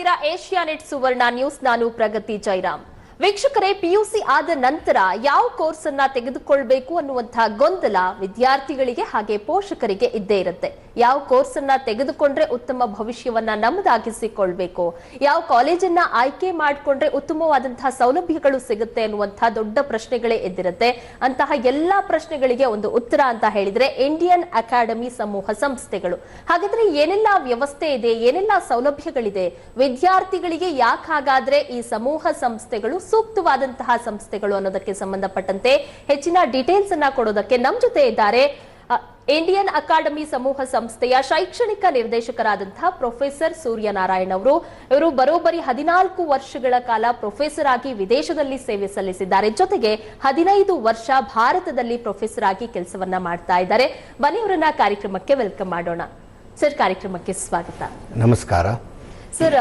ಇದ್ದೀರಾ ಏಷ್ಯಾನೆಟ್ ಸುವರ್ಣ ನ್ಯೂಸ್. ನಾನು ಪ್ರಗತಿ ಜೈರಾಮ್. ವೀಕ್ಷಕರೇ, ಪಿಯುಸಿ ಆದ ನಂತರ ಯಾವ ಕೋರ್ಸ್ ಅನ್ನ ತೆಗೆದುಕೊಳ್ಳಬೇಕು ಅನ್ನುವಂತಹ ಗೊಂದಲ ವಿದ್ಯಾರ್ಥಿಗಳಿಗೆ ಹಾಗೆ ಪೋಷಕರಿಗೆ ಇದ್ದೇ ಇರುತ್ತೆ. ಯಾವ ಕೋರ್ಸ್ ಅನ್ನ ತೆಗೆದುಕೊಂಡ್ರೆ ಉತ್ತಮ ಭವಿಷ್ಯವನ್ನ ನಮ್ಮದಾಗಿಸಿಕೊಳ್ಬೇಕು, ಯಾವ ಕಾಲೇಜನ್ನ ಆಯ್ಕೆ ಮಾಡಿಕೊಂಡ್ರೆ ಉತ್ತಮವಾದಂತಹ ಸೌಲಭ್ಯಗಳು ಸಿಗುತ್ತೆ ಅನ್ನುವಂತಹ ದೊಡ್ಡ ಪ್ರಶ್ನೆಗಳೇ ಎದ್ದಿರುತ್ತೆ. ಅಂತಹ ಎಲ್ಲಾ ಪ್ರಶ್ನೆಗಳಿಗೆ ಒಂದು ಉತ್ತರ ಅಂತ ಹೇಳಿದ್ರೆ ಇಂಡಿಯನ್ ಅಕಾಡೆಮಿ ಸಮೂಹ ಸಂಸ್ಥೆಗಳು. ಹಾಗಾದ್ರೆ ಏನೆಲ್ಲ ವ್ಯವಸ್ಥೆ ಇದೆ, ಏನೆಲ್ಲ ಸೌಲಭ್ಯಗಳಿದೆ, ವಿದ್ಯಾರ್ಥಿಗಳಿಗೆ ಯಾಕೆ ಹಾಗಾದ್ರೆ ಈ ಸಮೂಹ ಸಂಸ್ಥೆಗಳು ಸೂಕ್ತವಾದಂತಹ ಸಂಸ್ಥೆಗಳು ಅನ್ನೋದಕ್ಕೆ ಸಂಬಂಧಪಟ್ಟಂತೆ ಹೆಚ್ಚಿನ ಡೀಟೇಲ್ಸ್ ಅನ್ನ ಕೊಡೋದಕ್ಕೆ ನಮ್ಮ ಜೊತೆ ಇದ್ದಾರೆ ಇಂಡಿಯನ್ ಅಕಾಡೆಮಿ ಸಮೂಹ ಸಂಸ್ಥೆಯ ಶೈಕ್ಷಣಿಕ ನಿರ್ದೇಶಕರಾದಂತಹ ಪ್ರೊಫೆಸರ್ ಸೂರ್ಯನಾರಾಯಣ್ ಅವರು. ಇವರು ಬರೋಬ್ಬರಿ 14 ವರ್ಷಗಳ ಕಾಲ ಪ್ರೊಫೆಸರ್ ಆಗಿ ವಿದೇಶದಲ್ಲಿ ಸೇವೆ ಸಲ್ಲಿಸಿದ್ದಾರೆ. ಜೊತೆಗೆ 15 ವರ್ಷ ಭಾರತದಲ್ಲಿ ಪ್ರೊಫೆಸರ್ ಆಗಿ ಕೆಲಸವನ್ನ ಮಾಡ್ತಾ ಇದ್ದಾರೆ. ಬನ್ನಿ ಅವರನ್ನ ಕಾರ್ಯಕ್ರಮಕ್ಕೆ ವೆಲ್ಕಮ್ ಮಾಡೋಣ. ಸರ್, ಕಾರ್ಯಕ್ರಮಕ್ಕೆ ಸ್ವಾಗತ. ನಮಸ್ಕಾರ ಸರ್.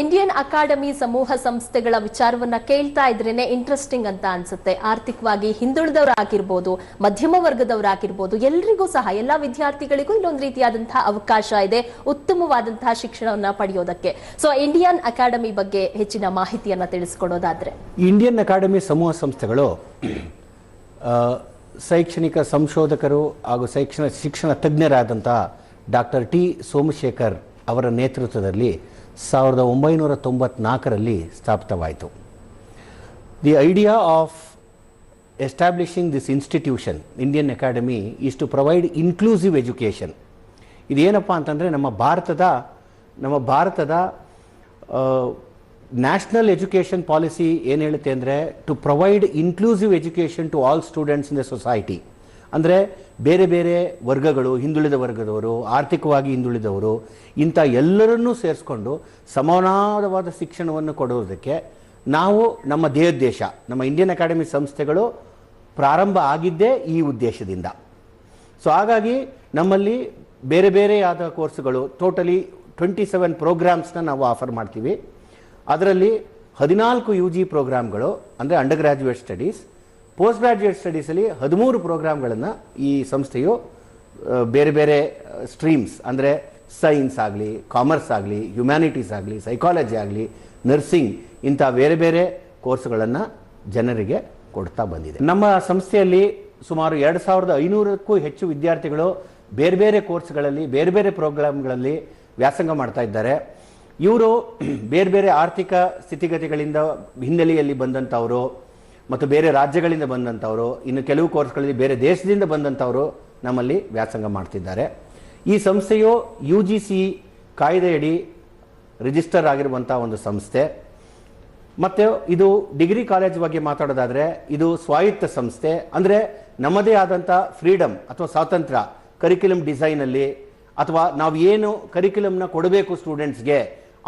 ಇಂಡಿಯನ್ ಅಕಾಡೆಮಿ ಸಮೂಹ ಸಂಸ್ಥೆಗಳ ವಿಚಾರವನ್ನ ಕೇಳ್ತಾ ಇದ್ರೇನೆ ಇಂಟ್ರೆಸ್ಟಿಂಗ್ ಅಂತ ಅನ್ಸುತ್ತೆ. ಆರ್ಥಿಕವಾಗಿ ಹಿಂದುಳಿದವರಾಗಿರ್ಬೋದು, ಮಧ್ಯಮ ವರ್ಗದವರಾಗಿರ್ಬೋದು, ಎಲ್ರಿಗೂ ಸಹ ಎಲ್ಲಾ ವಿದ್ಯಾರ್ಥಿಗಳಿಗೂ ಇಲ್ಲೊಂದು ರೀತಿಯಾದಂತಹ ಅವಕಾಶ ಇದೆ ಉತ್ತಮವಾದಂತಹ ಶಿಕ್ಷಣವನ್ನ ಪಡೆಯೋದಕ್ಕೆ. ಸೊ ಇಂಡಿಯನ್ ಅಕಾಡೆಮಿ ಬಗ್ಗೆ ಹೆಚ್ಚಿನ ಮಾಹಿತಿಯನ್ನ ತಿಳಿಸ್ಕೊಡೋದಾದ್ರೆ, ಇಂಡಿಯನ್ ಅಕಾಡೆಮಿ ಸಮೂಹ ಸಂಸ್ಥೆಗಳು ಶೈಕ್ಷಣಿಕ ಸಂಶೋಧಕರು ಹಾಗೂ ಶಿಕ್ಷಣ ತಜ್ಞರಾದಂತಹ ಡಾಕ್ಟರ್ ಟಿ ಸೋಮಶೇಖರ್ ಅವರ ನೇತೃತ್ವದಲ್ಲಿ 1994ರಲ್ಲಿ ಸ್ಥಾಪಿತವಾಯಿತು. The idea of establishing this institution Indian academy is to provide inclusive education. ಇದೇನಪ್ಪ ಅಂತಂದರೆ ನಮ್ಮ ಭಾರತದ ನ್ಯಾಷನಲ್ ಎಜುಕೇಷನ್ ಪಾಲಿಸಿ ಏನು ಹೇಳುತ್ತೆ ಅಂದರೆ to provide inclusive education to all students in the society. ಅಂದರೆ ಬೇರೆ ಬೇರೆ ವರ್ಗಗಳು, ಹಿಂದುಳಿದ ವರ್ಗದವರು, ಆರ್ಥಿಕವಾಗಿ ಹಿಂದುಳಿದವರು, ಇಂಥ ಎಲ್ಲರನ್ನೂ ಸೇರಿಸ್ಕೊಂಡು ಸಮಾನವಾದ ಶಿಕ್ಷಣವನ್ನು ಕೊಡುವುದಕ್ಕೆ ನಾವು ನಮ್ಮ ದೇಶ, ನಮ್ಮ ಇಂಡಿಯನ್ ಅಕಾಡೆಮಿ ಸಂಸ್ಥೆಗಳು ಪ್ರಾರಂಭ ಆಗಿದ್ದೇ ಈ ಉದ್ದೇಶದಿಂದ. ಸೊ ಹಾಗಾಗಿ ನಮ್ಮಲ್ಲಿ ಬೇರೆ ಬೇರೆಯಾದ ಕೋರ್ಸ್ಗಳು, ಟೋಟಲಿ 27 ಪ್ರೋಗ್ರಾಮ್ಸ್ನ ನಾವು ಆಫರ್ ಮಾಡ್ತೀವಿ. ಅದರಲ್ಲಿ 14 UG ಪ್ರೋಗ್ರಾಮ್ಗಳು ಅಂದರೆ under graduate studies, post graduate ಸ್ಟಡೀಸಲ್ಲಿ 13 ಪ್ರೋಗ್ರಾಮ್ಗಳನ್ನು ಈ ಸಂಸ್ಥೆಯು ಬೇರೆ ಬೇರೆ ಸ್ಟ್ರೀಮ್ಸ್ ಅಂದರೆ ಸೈನ್ಸ್ ಆಗಲಿ, ಕಾಮರ್ಸ್ ಆಗಲಿ, ಹ್ಯುಮ್ಯಾನಿಟೀಸ್ ಆಗಲಿ, ಸೈಕಾಲಜಿ ಆಗಲಿ, ನರ್ಸಿಂಗ್, ಇಂಥ ಬೇರೆ ಬೇರೆ ಕೋರ್ಸ್ಗಳನ್ನು ಜನರಿಗೆ ಕೊಡ್ತಾ ಬಂದಿದೆ. ನಮ್ಮ ಸಂಸ್ಥೆಯಲ್ಲಿ ಸುಮಾರು 2500ಕ್ಕೂ ಹೆಚ್ಚು ವಿದ್ಯಾರ್ಥಿಗಳು ಬೇರೆ ಬೇರೆ ಕೋರ್ಸ್ಗಳಲ್ಲಿ, ಬೇರೆ ಬೇರೆ ಪ್ರೋಗ್ರಾಮ್ಗಳಲ್ಲಿ ವ್ಯಾಸಂಗ ಮಾಡ್ತಾ ಇದ್ದಾರೆ. ಇವರು ಬೇರೆ ಬೇರೆ ಆರ್ಥಿಕ ಸ್ಥಿತಿಗತಿಗಳಿಂದ ಹಿನ್ನೆಲೆಯಲ್ಲಿ ಬಂದಂಥವರು ಮತ್ತು ಬೇರೆ ರಾಜ್ಯಗಳಿಂದ ಬಂದಂಥವರು, ಇನ್ನು ಕೆಲವು ಕೋರ್ಸ್ಗಳಲ್ಲಿ ಬೇರೆ ದೇಶದಿಂದ ಬಂದಂಥವರು ನಮ್ಮಲ್ಲಿ ವ್ಯಾಸಂಗ ಮಾಡ್ತಿದ್ದಾರೆ. ಈ ಸಂಸ್ಥೆಯು UGC ಕಾಯ್ದೆಯಡಿ ರಿಜಿಸ್ಟರ್ ಆಗಿರುವಂಥ ಒಂದು ಸಂಸ್ಥೆ. ಮತ್ತು ಇದು ಡಿಗ್ರಿ ಕಾಲೇಜ್ ಬಗ್ಗೆ ಮಾತಾಡೋದಾದರೆ ಇದು ಸ್ವಾಯತ್ತ ಸಂಸ್ಥೆ. ಅಂದರೆ ನಮ್ಮದೇ ಆದಂಥ ಫ್ರೀಡಮ್ ಅಥವಾ ಸ್ವಾತಂತ್ರ್ಯ ಕರಿಕ್ಯುಲಮ್ ಡಿಸೈನಲ್ಲಿ ಅಥವಾ ನಾವು ಏನು ಕರಿಕ್ಯುಲಮ್ನ ಕೊಡಬೇಕು ಸ್ಟೂಡೆಂಟ್ಸ್ಗೆ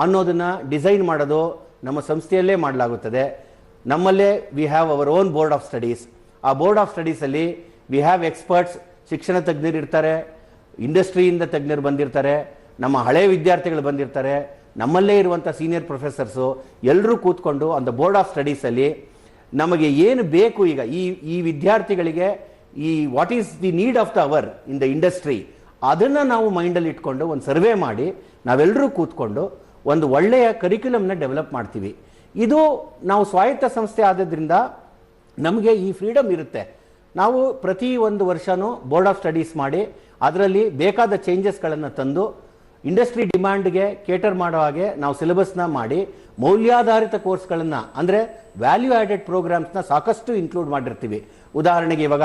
ಅನ್ನೋದನ್ನು ಡಿಸೈನ್ ಮಾಡೋದು ನಮ್ಮ ಸಂಸ್ಥೆಯಲ್ಲೇ ಮಾಡಲಾಗುತ್ತದೆ. ನಮ್ಮಲ್ಲೇ we have our own board of studies. ಆ ಬೋರ್ಡ್ ಆಫ್ ಸ್ಟಡೀಸಲ್ಲಿ ವಿ ಹ್ಯಾವ್ ಎಕ್ಸ್ಪರ್ಟ್ಸ್, ಶಿಕ್ಷಣ ತಜ್ಞರು ಇರ್ತಾರೆ, ಇಂಡಸ್ಟ್ರಿಯಿಂದ ತಜ್ಞರು ಬಂದಿರ್ತಾರೆ, ನಮ್ಮ ಹಳೆಯ ವಿದ್ಯಾರ್ಥಿಗಳು ಬಂದಿರ್ತಾರೆ, ನಮ್ಮಲ್ಲೇ ಇರುವಂಥ ಸೀನಿಯರ್ ಪ್ರೊಫೆಸರ್ಸು ಎಲ್ಲರೂ ಕೂತ್ಕೊಂಡು ಆನ್ ದ ಬೋರ್ಡ್ ಆಫ್ ಸ್ಟಡೀಸಲ್ಲಿ ನಮಗೆ ಏನು ಬೇಕು ಈಗ ಈ ವಿದ್ಯಾರ್ಥಿಗಳಿಗೆ ಈ what is the need of the hour in the industry, ಅದನ್ನು ನಾವು ಮೈಂಡಲ್ಲಿ ಇಟ್ಕೊಂಡು ಒಂದು ಸರ್ವೆ ಮಾಡಿ ನಾವೆಲ್ಲರೂ ಕೂತ್ಕೊಂಡು ಒಂದು ಒಳ್ಳೆಯ ಕರಿಕ್ಯುಲಮ್ನ ಡೆವಲಪ್ ಮಾಡ್ತೀವಿ. ಇದು ನಾವು ಸ್ವಾಯತ್ತ ಸಂಸ್ಥೆ ಆದ್ರಿಂದ ನಮಗೆ ಈ ಫ್ರೀಡಮ್ ಇರುತ್ತೆ. ನಾವು ಪ್ರತಿ ಒಂದು ವರ್ಷವೂ ಬೋರ್ಡ್ ಆಫ್ ಸ್ಟಡೀಸ್ ಮಾಡಿ ಅದರಲ್ಲಿ ಬೇಕಾದ ಚೇಂಜಸ್ಗಳನ್ನು ತಂದು ಇಂಡಸ್ಟ್ರಿ ಡಿಮ್ಯಾಂಡ್ಗೆ ಕೇಟರ್ ಮಾಡೋ ಹಾಗೆ ನಾವು ಸಿಲೆಬಸ್ನ ಮಾಡಿ ಮೌಲ್ಯಾಧಾರಿತ ಕೋರ್ಸ್ಗಳನ್ನು ಅಂದರೆ ವ್ಯಾಲ್ಯೂ ಆ್ಯಡೆಡ್ ಪ್ರೋಗ್ರಾಮ್ಸ್ನ ಸಾಕಷ್ಟು ಇನ್ಕ್ಲೂಡ್ ಮಾಡಿರ್ತೀವಿ. ಉದಾಹರಣೆಗೆ ಇವಾಗ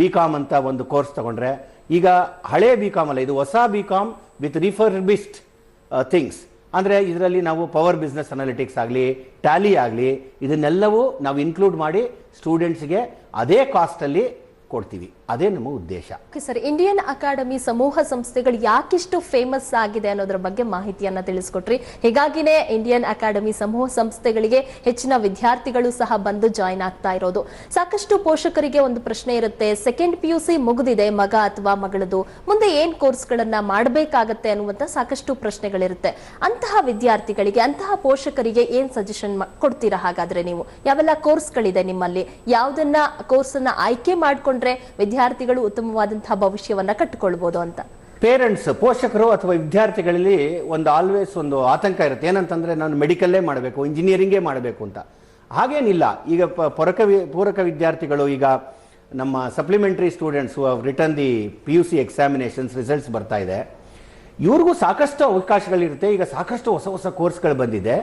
BCom ಅಂತ ಒಂದು ಕೋರ್ಸ್ ತಗೊಂಡ್ರೆ, ಈಗ ಹಳೆ BCom ಅಲ್ಲ, ಇದು ಹೊಸ BCom ವಿತ್ ರಿಫರ್ಬಿಶ್ಡ್ ಥಿಂಗ್ಸ್. ಅಂದರೆ ಇದರಲ್ಲಿ ನಾವು ಪವರ್ ಬಿಸ್ನೆಸ್ ಅನಾಲಿಟಿಕ್ಸ್ ಆಗಲಿ, ಟ್ಯಾಲಿ ಆಗಲಿ, ಇದನ್ನೆಲ್ಲವೂ ನಾವು ಇನ್ಕ್ಲೂಡ್ ಮಾಡಿ ಸ್ಟೂಡೆಂಟ್ಸ್ಗೆ ಅದೇ ಕಾಸ್ಟಲ್ಲಿ ಕೊಡ್ತೀವಿ. ಅದೇ ನಮ್ಮ ಉದ್ದೇಶ. ಸರ್, ಇಂಡಿಯನ್ ಅಕಾಡೆಮಿ ಸಮೂಹ ಸಂಸ್ಥೆಗಳು ಯಾಕಿಷ್ಟು ಫೇಮಸ್ ಆಗಿದೆ ಅನ್ನೋದ್ರ ಬಗ್ಗೆ ಮಾಹಿತಿಯನ್ನ ತಿಳಿಸ್ಕೊಟ್ರಿ. ಹೀಗಾಗಿನೇ ಇಂಡಿಯನ್ ಅಕಾಡೆಮಿ ಸಮೂಹ ಸಂಸ್ಥೆಗಳಿಗೆ ಹೆಚ್ಚಿನ ವಿದ್ಯಾರ್ಥಿಗಳು ಸಹ ಬಂದು ಜಾಯಿನ್ ಆಗ್ತಾ ಇರೋದು. ಸಾಕಷ್ಟು ಪೋಷಕರಿಗೆ ಒಂದು ಪ್ರಶ್ನೆ ಇರುತ್ತೆ, ಸೆಕೆಂಡ್ PUC ಮುಗಿದಿದೆ ಮಗ ಅಥವಾ ಮಗಳದು, ಮುಂದೆ ಏನ್ ಕೋರ್ಸ್ಗಳನ್ನ ಮಾಡಬೇಕಾಗತ್ತೆ ಅನ್ನುವಂತ ಸಾಕಷ್ಟು ಪ್ರಶ್ನೆಗಳಿರುತ್ತೆ. ಅಂತಹ ವಿದ್ಯಾರ್ಥಿಗಳಿಗೆ, ಅಂತಹ ಪೋಷಕರಿಗೆ ಏನ್ ಸಜೆಷನ್ ಕೊಡ್ತೀರಾ? ಹಾಗಾದ್ರೆ ನೀವು ಯಾವೆಲ್ಲ ಕೋರ್ಸ್ಗಳಿದೆ ನಿಮ್ಮಲ್ಲಿ, ಯಾವ್ದನ್ನ ಕೋರ್ಸ್ ಅನ್ನ ಆಯ್ಕೆ ಮಾಡ್ಕೊಂಡ್ರೆ ವಿದ್ಯಾರ್ಥಿಗಳು ಉತ್ತಮವಾದಂತಹ ಭವಿಷ್ಯವನ್ನ ಕಟ್ಟಿಕೊಳ್ಳಬಹುದು ಅಂತ? ಪೇರೆಂಟ್ಸ್, ಪೋಷಕರು ಅಥವಾ ವಿದ್ಯಾರ್ಥಿಗಳಲ್ಲಿ ಒಂದು ಆಲ್ವೇಸ್ ಒಂದು ಆತಂಕ ಇರುತ್ತೆ. ಏನಂತಂದರೆ ನಾನು ಮೆಡಿಕಲ್ಲೇ ಮಾಡಬೇಕು, ಇಂಜಿನಿಯರಿಂಗೇ ಮಾಡಬೇಕು ಅಂತ. ಹಾಗೇನಿಲ್ಲ. ಈಗ ಪೂರಕ ವಿದ್ಯಾರ್ಥಿಗಳು, ಈಗ ನಮ್ಮ ಸಪ್ಲಿಮೆಂಟರಿ ಸ್ಟೂಡೆಂಟ್ಸ್ ಹು have return the PUC examinations results ಬರ್ತಾ ಇದೆ, ಇವ್ರಿಗೂ ಸಾಕಷ್ಟು ಅವಕಾಶಗಳಿರುತ್ತೆ. ಈಗ ಸಾಕಷ್ಟು ಹೊಸ ಹೊಸ ಕೋರ್ಸ್ಗಳು ಬಂದಿದೆ.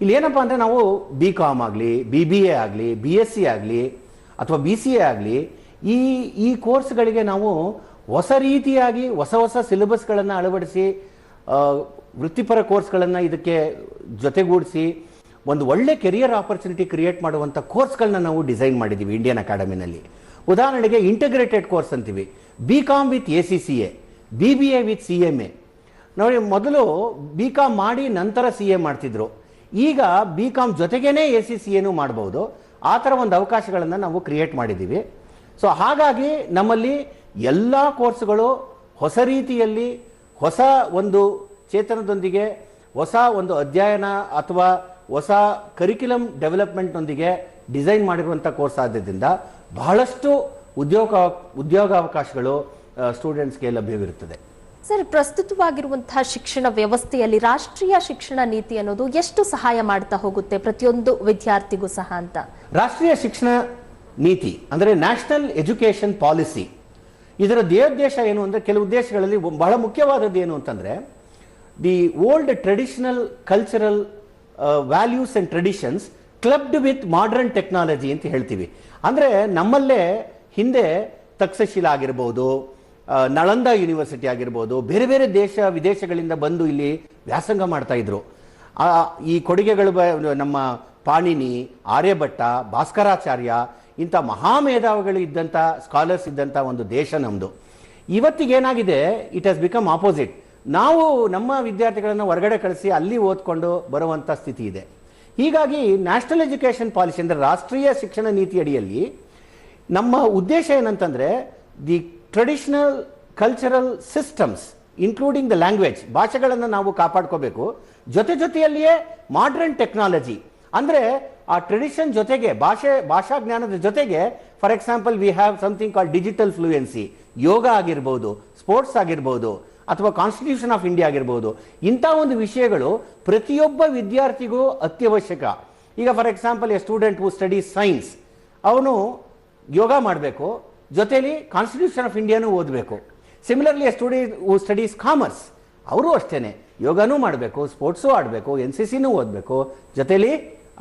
ಇಲ್ಲಿ ಏನಪ್ಪ ಅಂದರೆ ನಾವು BCom ಆಗಲಿ, BBA ಆಗಲಿ, BSc ಆಗಲಿ ಅಥವಾ BCA ಆಗಲಿ, ಈ ಕೋರ್ಸ್ಗಳಿಗೆ ನಾವು ಹೊಸ ರೀತಿಯಾಗಿ ಹೊಸ ಹೊಸ ಸಿಲೆಬಸ್ಗಳನ್ನು ಅಳವಡಿಸಿ ವೃತ್ತಿಪರ ಕೋರ್ಸ್ಗಳನ್ನು ಇದಕ್ಕೆ ಜೊತೆಗೂಡಿಸಿ ಒಂದು ಒಳ್ಳೆ ಕೆರಿಯರ್ ಆಪರ್ಚುನಿಟಿ ಕ್ರಿಯೇಟ್ ಮಾಡುವಂಥ ಕೋರ್ಸ್ಗಳನ್ನ ನಾವು ಡಿಸೈನ್ ಮಾಡಿದ್ದೀವಿ ಇಂಡಿಯನ್ ಅಕಾಡೆಮಿನಲ್ಲಿ. ಉದಾಹರಣೆಗೆ ಇಂಟಿಗ್ರೇಟೆಡ್ ಕೋರ್ಸ್ ಅಂತೀವಿ. BCom with ACCA, BBA with CMA. ನೋಡಿ, ಮೊದಲು BCom ಮಾಡಿ ನಂತರ CA ಮಾಡ್ತಿದ್ರು. ಈಗ BCom ಜೊತೆಗೇನೆ ACCAನೂ ಮಾಡ್ಬೋದು. ಆ ಥರ ಒಂದು ಅವಕಾಶಗಳನ್ನು ನಾವು ಕ್ರಿಯೇಟ್ ಮಾಡಿದ್ದೀವಿ. ಸೊ ಹಾಗಾಗಿ ನಮ್ಮಲ್ಲಿ ಎಲ್ಲ ಕೋರ್ಸ್ಗಳು ಹೊಸ ರೀತಿಯಲ್ಲಿ, ಹೊಸ ಒಂದು ಚೇತನದೊಂದಿಗೆ, ಹೊಸ ಒಂದು ಅಧ್ಯಯನ ಅಥವಾ ಹೊಸ ಕರಿಕ್ಯುಲಮ್ ಡೆವಲಪ್ಮೆಂಟ್ನೊಂದಿಗೆ ಡಿಸೈನ್ ಮಾಡಿರುವಂಥ ಕೋರ್ಸ್ ಆದ್ದರಿಂದ ಬಹಳಷ್ಟು ಉದ್ಯೋಗಾವಕಾಶಗಳು ಸ್ಟೂಡೆಂಟ್ಸ್ಗೆ ಲಭ್ಯವಿರುತ್ತದೆ. ಸರ್, ಪ್ರಸ್ತುತವಾಗಿರುವಂತಹ ಶಿಕ್ಷಣ ವ್ಯವಸ್ಥೆಯಲ್ಲಿ ರಾಷ್ಟ್ರೀಯ ಶಿಕ್ಷಣ ನೀತಿ ಅನ್ನೋದು ಎಷ್ಟು ಸಹಾಯ ಮಾಡ್ತಾ ಹೋಗುತ್ತೆ ಪ್ರತಿಯೊಂದು ವಿದ್ಯಾರ್ಥಿಗೂ ಸಹ ಅಂತ? ರಾಷ್ಟ್ರೀಯ ಶಿಕ್ಷಣ ನೀತಿ ಅಂದರೆ ನ್ಯಾಷನಲ್ ಎಜುಕೇಷನ್ ಪಾಲಿಸಿ, ಇದರ ಧ್ಯೇಯೋದ್ದೇಶ ಏನು ಅಂದರೆ, ಕೆಲವು ಉದ್ದೇಶಗಳಲ್ಲಿ ಬಹಳ ಮುಖ್ಯವಾದದ್ದು ಏನು ಅಂತಂದರೆ, the old traditional cultural values and traditions clubbed with modern technology ಅಂತ ಹೇಳ್ತೀವಿ. ಅಂದರೆ ನಮ್ಮಲ್ಲೇ ಹಿಂದೆ ತಕ್ಷಶಿಲಾ ಆಗಿರ್ಬೋದು, ನಳಂದ ಯೂನಿವರ್ಸಿಟಿ ಆಗಿರ್ಬೋದು, ಬೇರೆ ಬೇರೆ ದೇಶ ವಿದೇಶಗಳಿಂದ ಬಂದು ಇಲ್ಲಿ ವ್ಯಾಸಂಗ ಮಾಡ್ತಾ ಇದ್ರು. ಈ ಕೊಡುಗೆಗಳು ನಮ್ಮ ಪಾಣಿನಿ, ಆರ್ಯಭಟ್ಟ, ಭಾಸ್ಕರಾಚಾರ್ಯ ಇಂಥ ಮಹಾಮೇಧಾವಿಗಳು ಇದ್ದಂಥ ಸ್ಕಾಲರ್ಸ್ ಇದ್ದಂಥ ಒಂದು ದೇಶ ನಮ್ಮದು. ಇವತ್ತಿಗೇನಾಗಿದೆ, ಇಟ್ ಹ್ಯಾಸ್ ಬಿಕಮ್ ಆಪೋಸಿಟ್. ನಾವು ನಮ್ಮ ವಿದ್ಯಾರ್ಥಿಗಳನ್ನು ಹೊರಗಡೆ ಕಳಿಸಿ ಅಲ್ಲಿ ಓದ್ಕೊಂಡು ಬರುವಂಥ ಸ್ಥಿತಿ ಇದೆ. ಹೀಗಾಗಿ ನ್ಯಾಷನಲ್ ಎಜುಕೇಷನ್ ಪಾಲಿಸಿ ಅಂದರೆ ರಾಷ್ಟ್ರೀಯ ಶಿಕ್ಷಣ ನೀತಿ ಅಡಿಯಲ್ಲಿ ನಮ್ಮ ಉದ್ದೇಶ ಏನಂತಂದರೆ, the traditional cultural systems including the language, ಭಾಷೆಗಳನ್ನು ನಾವು ಕಾಪಾಡ್ಕೋಬೇಕು. ಜೊತೆಯಲ್ಲಿಯೇ ಮಾಡ್ರನ್ ಟೆಕ್ನಾಲಜಿ ಅಂದರೆ ಆ ಟ್ರೆಡಿಷನ್ ಜೊತೆಗೆ ಭಾಷಾ ಜ್ಞಾನದ ಜೊತೆಗೆ, for example we have something called digital fluency, yoga ಆಗಿರ್ಬೋದು, ಸ್ಪೋರ್ಟ್ಸ್ ಆಗಿರ್ಬೋದು, ಅಥವಾ ಕಾನ್ಸ್ಟಿಟ್ಯೂಷನ್ ಆಫ್ ಇಂಡಿಯಾ ಆಗಿರ್ಬೋದು. ಇಂಥ ಒಂದು ವಿಷಯಗಳು ಪ್ರತಿಯೊಬ್ಬ ವಿದ್ಯಾರ್ಥಿಗೂ ಅತ್ಯವಶ್ಯಕ. ಈಗ for example A student who studies science, ಅವನು ಯೋಗ ಮಾಡಬೇಕು, ಜೊತೆಲಿ ಕಾನ್ಸ್ಟಿಟ್ಯೂಷನ್ ಆಫ್ ಇಂಡಿಯಾನೂ ಓದಬೇಕು. Similarly A student who studies commerce, ಅವರು ಅಷ್ಟೇ ಯೋಗನೂ ಮಾಡಬೇಕು, ಸ್ಪೋರ್ಟ್ಸು ಆಡಬೇಕು, NCCನೂ ಓದಬೇಕು, ಜೊತೆಲಿ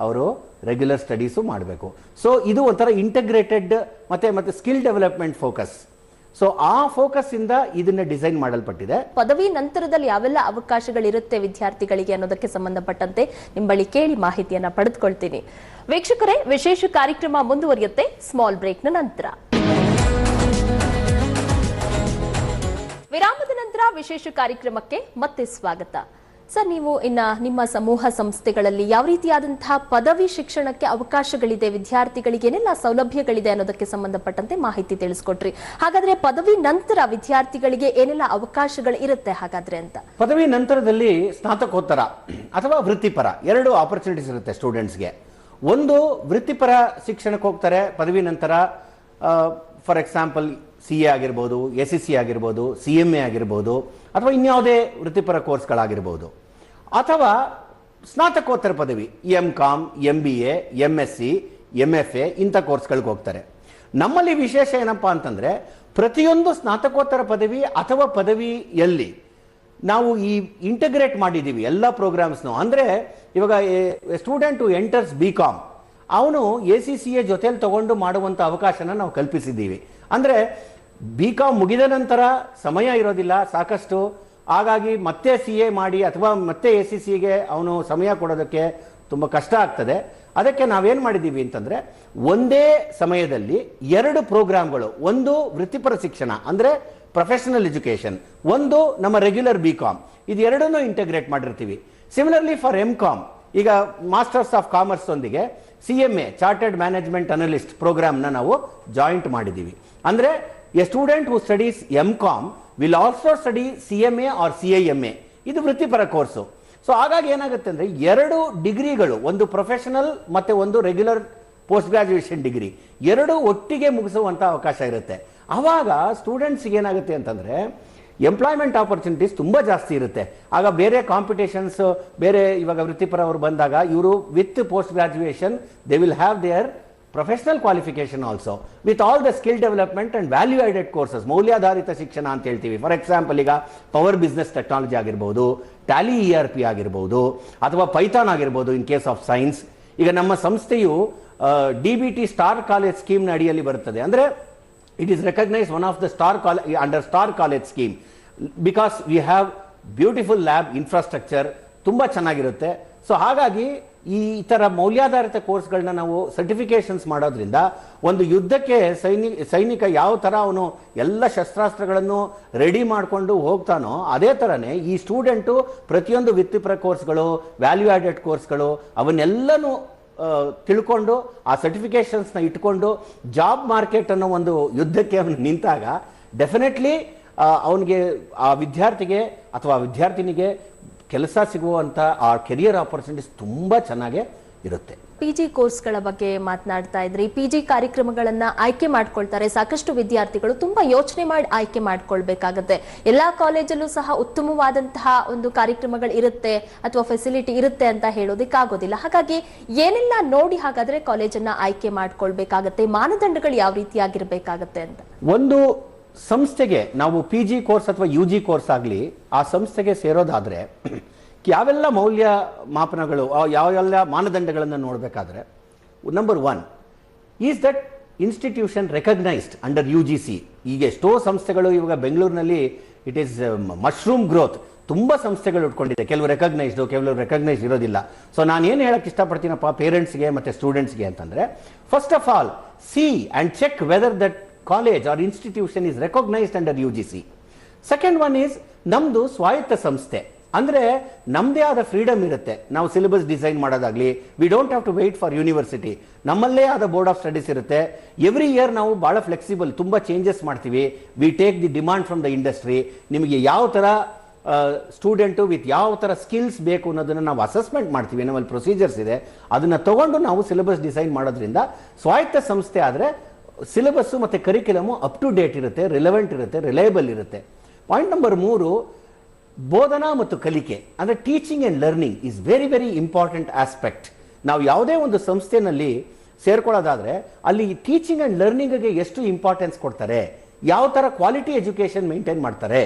ಅವರು ರೆಗ್ಯುಲರ್ ಸ್ಟಡೀಸು ಮಾಡಬೇಕು. ಸೊ ಇದು ಒಂಥರ ಇಂಟಗ್ರೇಟೆಡ್ ಮತ್ತೆ ಸ್ಕಿಲ್ ಡೆವಲಪ್ಮೆಂಟ್ ಫೋಕಸ್. ಸೊ ಆ ಫೋಕಸ್ ಇಂದ ಇದನ್ನ ಡಿಸೈನ್ ಮಾಡಲ್ಪಟ್ಟಿದೆ. ಪದವಿ ನಂತರದಲ್ಲಿ ಯಾವೆಲ್ಲ ಅವಕಾಶಗಳಿರುತ್ತೆ ವಿದ್ಯಾರ್ಥಿಗಳಿಗೆ ಅನ್ನೋದಕ್ಕೆ ಸಂಬಂಧಪಟ್ಟಂತೆ ನಿಮ್ಮ ಬಳಿ ಕೇಳಿ ಮಾಹಿತಿಯನ್ನ ಪಡೆದುಕೊಳ್ತೀನಿ. ವೀಕ್ಷಕರೇ, ವಿಶೇಷ ಕಾರ್ಯಕ್ರಮ ಮುಂದುವರಿಯುತ್ತೆ ಸ್ಮಾಲ್ ಬ್ರೇಕ್ನ ನಂತರ. ವಿರಾಮದ ನಂತರ ವಿಶೇಷ ಕಾರ್ಯಕ್ರಮಕ್ಕೆ ಮತ್ತೆ ಸ್ವಾಗತ. ಸರ್, ನೀವು ನಿಮ್ಮ ಸಮೂಹ ಸಂಸ್ಥೆಗಳಲ್ಲಿ ಯಾವ ರೀತಿಯಾದಂತಹ ಪದವಿ ಶಿಕ್ಷಣಕ್ಕೆ ಅವಕಾಶಗಳಿದೆ, ವಿದ್ಯಾರ್ಥಿಗಳಿಗೆ ಏನೆಲ್ಲ ಸೌಲಭ್ಯಗಳಿದೆ ಅನ್ನೋದಕ್ಕೆ ಸಂಬಂಧಪಟ್ಟಂತೆ ಮಾಹಿತಿ ತಿಳಿಸ್ಕೊಟ್ರಿ. ಹಾಗಾದ್ರೆ ಪದವಿ ನಂತರ ವಿದ್ಯಾರ್ಥಿಗಳಿಗೆ ಏನೆಲ್ಲ ಅವಕಾಶಗಳು ಇರುತ್ತೆ ಹಾಗಾದ್ರೆ ಅಂತ? ಪದವಿ ನಂತರದಲ್ಲಿ ಸ್ನಾತಕೋತ್ತರ ಅಥವಾ ವೃತ್ತಿಪರ ಎರಡು ಆಪರ್ಚುನಿಟೀಸ್ ಇರುತ್ತೆ ಸ್ಟೂಡೆಂಟ್ಸ್ಗೆ. ಒಂದು, ವೃತ್ತಿಪರ ಶಿಕ್ಷಣಕ್ಕೆ ಹೋಗ್ತಾರೆ ಪದವಿ ನಂತರ. ಫಾರ್ ಎಕ್ಸಾಂಪಲ್ CA ಆಗಿರ್ಬೋದು, SSC ಆಗಿರ್ಬೋದು, CMA ಆಗಿರ್ಬೋದು, ಅಥವಾ ಇನ್ಯಾವುದೇ ವೃತ್ತಿಪರ ಕೋರ್ಸ್ಗಳಾಗಿರ್ಬೋದು. ಅಥವಾ ಸ್ನಾತಕೋತ್ತರ ಪದವಿ MCom, MBA, MSc, MFA ಇಂಥ ಕೋರ್ಸ್ಗಳಿಗೆ ಹೋಗ್ತಾರೆ. ನಮ್ಮಲ್ಲಿ ವಿಶೇಷ ಏನಪ್ಪಾ ಅಂತಂದರೆ, ಪ್ರತಿಯೊಂದು ಸ್ನಾತಕೋತ್ತರ ಪದವಿ ಅಥವಾ ಪದವಿಯಲ್ಲಿ ನಾವು ಈ ಇಂಟಗ್ರೇಟ್ ಮಾಡಿದ್ದೀವಿ ಎಲ್ಲ ಪ್ರೋಗ್ರಾಮ್ಸ್ನು. ಅಂದರೆ ಇವಾಗ ಸ್ಟೂಡೆಂಟ್ ಎಂಟರ್ಸ್ BCom, ಅವನು ACCA ಜೊತೆಲಿ ತಗೊಂಡು ಮಾಡುವಂಥ ಅವಕಾಶನ ನಾವು ಕಲ್ಪಿಸಿದ್ದೀವಿ. ಅಂದರೆ BCom ಮುಗಿದ ನಂತರ ಸಮಯ ಇರೋದಿಲ್ಲ ಸಾಕಷ್ಟು, ಹಾಗಾಗಿ ಮತ್ತೆ CA ಮಾಡಿ ಅಥವಾ ಮತ್ತೆ ACCಗೆ ಅವನು ಸಮಯ ಕೊಡೋದಕ್ಕೆ ತುಂಬ ಕಷ್ಟ ಆಗ್ತದೆ. ಅದಕ್ಕೆ ನಾವೇನು ಮಾಡಿದ್ದೀವಿ ಅಂತಂದರೆ, ಒಂದೇ ಸಮಯದಲ್ಲಿ ಎರಡು ಪ್ರೋಗ್ರಾಮ್ಗಳು, ಒಂದು ವೃತ್ತಿಪರ ಶಿಕ್ಷಣ ಅಂದರೆ ಪ್ರೊಫೆಷನಲ್ ಎಜುಕೇಷನ್, ಒಂದು ನಮ್ಮ ರೆಗ್ಯುಲರ್ BCom, ಇದೆರಡನ್ನೂ ಇಂಟಗ್ರೇಟ್ ಮಾಡಿರ್ತೀವಿ. ಸಿಮಿಲರ್ಲಿ ಫಾರ್ MCom, ಈಗ ಮಾಸ್ಟರ್ಸ್ ಆಫ್ ಕಾಮರ್ಸ್ ಒಂದಿಗೆ CMA ಚಾರ್ಟರ್ಡ್ ಮ್ಯಾನೇಜ್ಮೆಂಟ್ ಅನಲಿಸ್ಟ್ ಪ್ರೋಗ್ರಾಮ್ನ ನಾವು ಜಾಯಿಂಟ್ ಮಾಡಿದ್ದೀವಿ. ಅಂದರೆ a student who studies MCom will also study CMA or CIMA, ಇದು ವೃತ್ತಿಪರ ಕೋರ್ಸು. ಸೊ ಹಾಗಾಗಿ ಏನಾಗುತ್ತೆ ಅಂದರೆ, ಎರಡು ಡಿಗ್ರಿಗಳು, ಒಂದು ಪ್ರೊಫೆಷನಲ್ ಮತ್ತು ಒಂದು ರೆಗ್ಯುಲರ್ ಪೋಸ್ಟ್ ಗ್ರಾಜ್ಯುಯೇಷನ್ ಡಿಗ್ರಿ, ಎರಡು ಒಟ್ಟಿಗೆ ಮುಗಿಸುವಂಥ ಅವಕಾಶ ಇರುತ್ತೆ. ಆವಾಗ ಸ್ಟೂಡೆಂಟ್ಸ್ಗೆ ಏನಾಗುತ್ತೆ ಅಂತಂದರೆ, ಎಂಪ್ಲಾಯ್ಮೆಂಟ್ ಆಪರ್ಚುನಿಟೀಸ್ ತುಂಬ ಜಾಸ್ತಿ ಇರುತ್ತೆ. ಆಗ ಬೇರೆ ಕಾಂಪಿಟೇಷನ್ಸ್, ಬೇರೆ ಇವಾಗ ವೃತ್ತಿಪರ ಅವರು ಬಂದಾಗ ಇವರು with post graduation they will have their professional qualification also with all the skill development and value added courses, ಮೌಲ್ಯಾಧಾರಿತ ಶಿಕ್ಷಣ ಅಂತ ಹೇಳ್ತೀವಿ. ಫಾರ್ ಎಕ್ಸಾಂಪಲ್ ಈಗ ಪವರ್ ಬಿಸ್ನೆಸ್ ಟೆಕ್ನಾಲಜಿ ಆಗಿರ್ಬೋದು, ಟ್ಯಾಲಿ ERP ಆಗಿರ್ಬೋದು, ಅಥವಾ ಪೈಥಾನ್ ಆಗಿರ್ಬೋದು ಇನ್ ಕೇಸ್ ಆಫ್ ಸೈನ್ಸ್. ಈಗ ನಮ್ಮ ಸಂಸ್ಥೆಯು DBT ಸ್ಟಾರ್ ಕಾಲೇಜ್ ಸ್ಕೀಮ್ನ ಅಡಿಯಲ್ಲಿ ಬರುತ್ತದೆ. ಅಂದರೆ it is recognized one of the under star college scheme because we have beautiful lab infrastructure, ತುಂಬಾ ಚೆನ್ನಾಗಿರುತ್ತೆ. ಸೊ ಹಾಗಾಗಿ ಈ ತರ ಮೌಲ್ಯಾಧಾರಿತ ಕೋರ್ಸ್ಗಳನ್ನ ನಾವು ಸರ್ಟಿಫಿಕೇಶನ್ಸ್ ಮಾಡೋದ್ರಿಂದ ಒಂದು ಯುದ್ಧಕ್ಕೆ ಸೈನಿಕ ಯಾವ ತರ ಅವನು ಎಲ್ಲ ಶಸ್ತ್ರಾಸ್ತ್ರಗಳನ್ನು ರೆಡಿ ಮಾಡಿಕೊಂಡು ಹೋಗ್ತಾನೋ ಅದೇ ತರನೇ ಈ ಸ್ಟೂಡೆಂಟು ಪ್ರತಿಯೊಂದು ವೃತ್ತಿಪರ ಕೋರ್ಸ್ಗಳು, ವ್ಯಾಲ್ಯೂ ಆಡೆಡ್ ಕೋರ್ಸ್ಗಳು ಅವನ್ನೆಲ್ಲನೂ ತಿಳ್ಕೊಂಡು ಆ ಸರ್ಟಿಫಿಕೇಶನ್ಸ್ನ ಇಟ್ಕೊಂಡು ಜಾಬ್ ಮಾರ್ಕೆಟ್ ಅನ್ನೋ ಒಂದು ಯುದ್ಧಕ್ಕೆ ಅವನು ನಿಂತಾಗ ಡೆಫಿನೆಟ್ಲಿ ಅವನಿಗೆ, ಆ ವಿದ್ಯಾರ್ಥಿಗೆ ಅಥವಾ ವಿದ್ಯಾರ್ಥಿನಿಗೆ ಕೆಲಸ ಸಿಗುವಂಥ ಆ ಕೆರಿಯರ್ ಆಪರ್ಚುನಿಟೀಸ್ ತುಂಬ ಚೆನ್ನಾಗೇ ಇರುತ್ತೆ. PG ಕೋರ್ಸ್ಗಳ ಬಗ್ಗೆ ಮಾತನಾಡ್ತಾ ಇದ್ರಿ. PG ಕಾರ್ಯಕ್ರಮಗಳನ್ನ ಆಯ್ಕೆ ಮಾಡ್ಕೊಳ್ತಾರೆ ಸಾಕಷ್ಟು ವಿದ್ಯಾರ್ಥಿಗಳು. ತುಂಬಾ ಯೋಚನೆ ಮಾಡಿ ಆಯ್ಕೆ ಮಾಡ್ಕೊಳ್ಬೇಕಾಗತ್ತೆ. ಎಲ್ಲಾ ಕಾಲೇಜಲ್ಲೂ ಸಹ ಉತ್ತಮವಾದಂತಹ ಒಂದು ಕಾರ್ಯಕ್ರಮಗಳು ಇರುತ್ತೆ ಅಥವಾ ಫೆಸಿಲಿಟಿ ಇರುತ್ತೆ ಅಂತ ಹೇಳೋದಕ್ಕಾಗೋದಿಲ್ಲ. ಹಾಗಾಗಿ ಏನೆಲ್ಲ ನೋಡಿ ಹಾಗಾದ್ರೆ ಕಾಲೇಜನ್ನ ಆಯ್ಕೆ ಮಾಡ್ಕೊಳ್ಬೇಕಾಗತ್ತೆ, ಮಾನದಂಡಗಳು ಯಾವ ರೀತಿಯಾಗಿರ್ಬೇಕಾಗತ್ತೆ ಅಂತ? ಒಂದು ಸಂಸ್ಥೆಗೆ ನಾವು PG ಕೋರ್ಸ್ ಅಥವಾ UG ಕೋರ್ಸ್ ಆಗಲಿ ಆ ಸಂಸ್ಥೆಗೆ ಸೇರೋದಾದ್ರೆ ಯಾವೆಲ್ಲ ಮೌಲ್ಯ ಮಾಪನಗಳು, ಯಾವೆಲ್ಲ ಮಾನದಂಡಗಳನ್ನು ನೋಡಬೇಕಾದ್ರೆ, number 1 is that institution recognised under UGC. ಈಗ ಎಷ್ಟೋ ಸಂಸ್ಥೆಗಳು ಇವಾಗ ಬೆಂಗಳೂರಿನಲ್ಲಿ ಇಟ್ ಈಸ್ ಮಶ್ರೂಮ್ ಗ್ರೋತ್, ತುಂಬ ಸಂಸ್ಥೆಗಳು ಉಟ್ಕೊಂಡಿದೆ. ಕೆಲವು ರೆಕಗ್ನೈಸ್ಡು, ಕೆಲವು ರೆಕಗ್ನೈಸ್ ಇರೋದಿಲ್ಲ. ಸೊ ನಾನು ಏನು ಹೇಳಕ್ಕೆ ಇಷ್ಟಪಡ್ತೀನಪ್ಪ ಪೇರೆಂಟ್ಸ್ಗೆ ಮತ್ತು ಸ್ಟೂಡೆಂಟ್ಸ್ಗೆ ಅಂತಂದರೆ, first of all see and check whether that college or institution is recognised under UGC. Second one is ನಮ್ಮದು ಸ್ವಾಯತ್ತ ಸಂಸ್ಥೆ, ಅಂದರೆ ನಮ್ಮದೇ ಆದ ಫ್ರೀಡಮ್ ಇರುತ್ತೆ. ನಾವು ಸಿಲೆಬಸ್ ಡಿಸೈನ್ ಮಾಡೋದಾಗಲಿ, we don't have to wait for university. ನಮ್ಮಲ್ಲೇ ಆದ ಬೋರ್ಡ್ ಆಫ್ ಸ್ಟಡೀಸ್ ಇರುತ್ತೆ. ಎವ್ರಿ ಇಯರ್ ನಾವು ಭಾಳ ಫ್ಲೆಕ್ಸಿಬಲ್, ತುಂಬ ಚೇಂಜಸ್ ಮಾಡ್ತೀವಿ. We take the demand from the industry. ನಿಮಗೆ ಯಾವ ಥರ ಸ್ಟೂಡೆಂಟು ವಿತ್ ಯಾವ ಥರ ಸ್ಕಿಲ್ಸ್ ಬೇಕು ಅನ್ನೋದನ್ನು ನಾವು ಅಸೆಸ್ಮೆಂಟ್ ಮಾಡ್ತೀವಿ. ನಮ್ಮಲ್ಲಿ ಪ್ರೊಸೀಜರ್ಸ್ ಇದೆ, ಅದನ್ನು ತಗೊಂಡು ನಾವು ಸಿಲೆಬಸ್ ಡಿಸೈನ್ ಮಾಡೋದ್ರಿಂದ ಸ್ವಾಯತ್ತ ಸಂಸ್ಥೆ ಆದರೆ ಸಿಲೆಬಸ್ಸು ಮತ್ತು ಕರಿಕ್ಯುಲಮು ಅಪ್ ಟು ಡೇಟ್ ಇರುತ್ತೆ, ರಿಲೆವೆಂಟ್ ಇರುತ್ತೆ, ರಿಲಯಬಲ್ ಇರುತ್ತೆ. ಪಾಯಿಂಟ್ ನಂಬರ್ 3, ಬೋಧನಾ ಮತ್ತು ಕಲಿಕೆ ಅಂದರೆ teaching and learning is very very important aspect. ನಾವು ಯಾವುದೇ ಒಂದು ಸಂಸ್ಥೆಯಲ್ಲಿ ಸೇರ್ಕೊಳ್ಳೋದಾದರೆ ಅಲ್ಲಿ ಟೀಚಿಂಗ್ ಆ್ಯಂಡ್ ಲರ್ನಿಂಗ್ಗೆ ಎಷ್ಟು ಇಂಪಾರ್ಟೆನ್ಸ್ ಕೊಡ್ತಾರೆ, ಯಾವ ಥರ ಕ್ವಾಲಿಟಿ ಎಜುಕೇಷನ್ ಮೇಂಟೈನ್ ಮಾಡ್ತಾರೆ,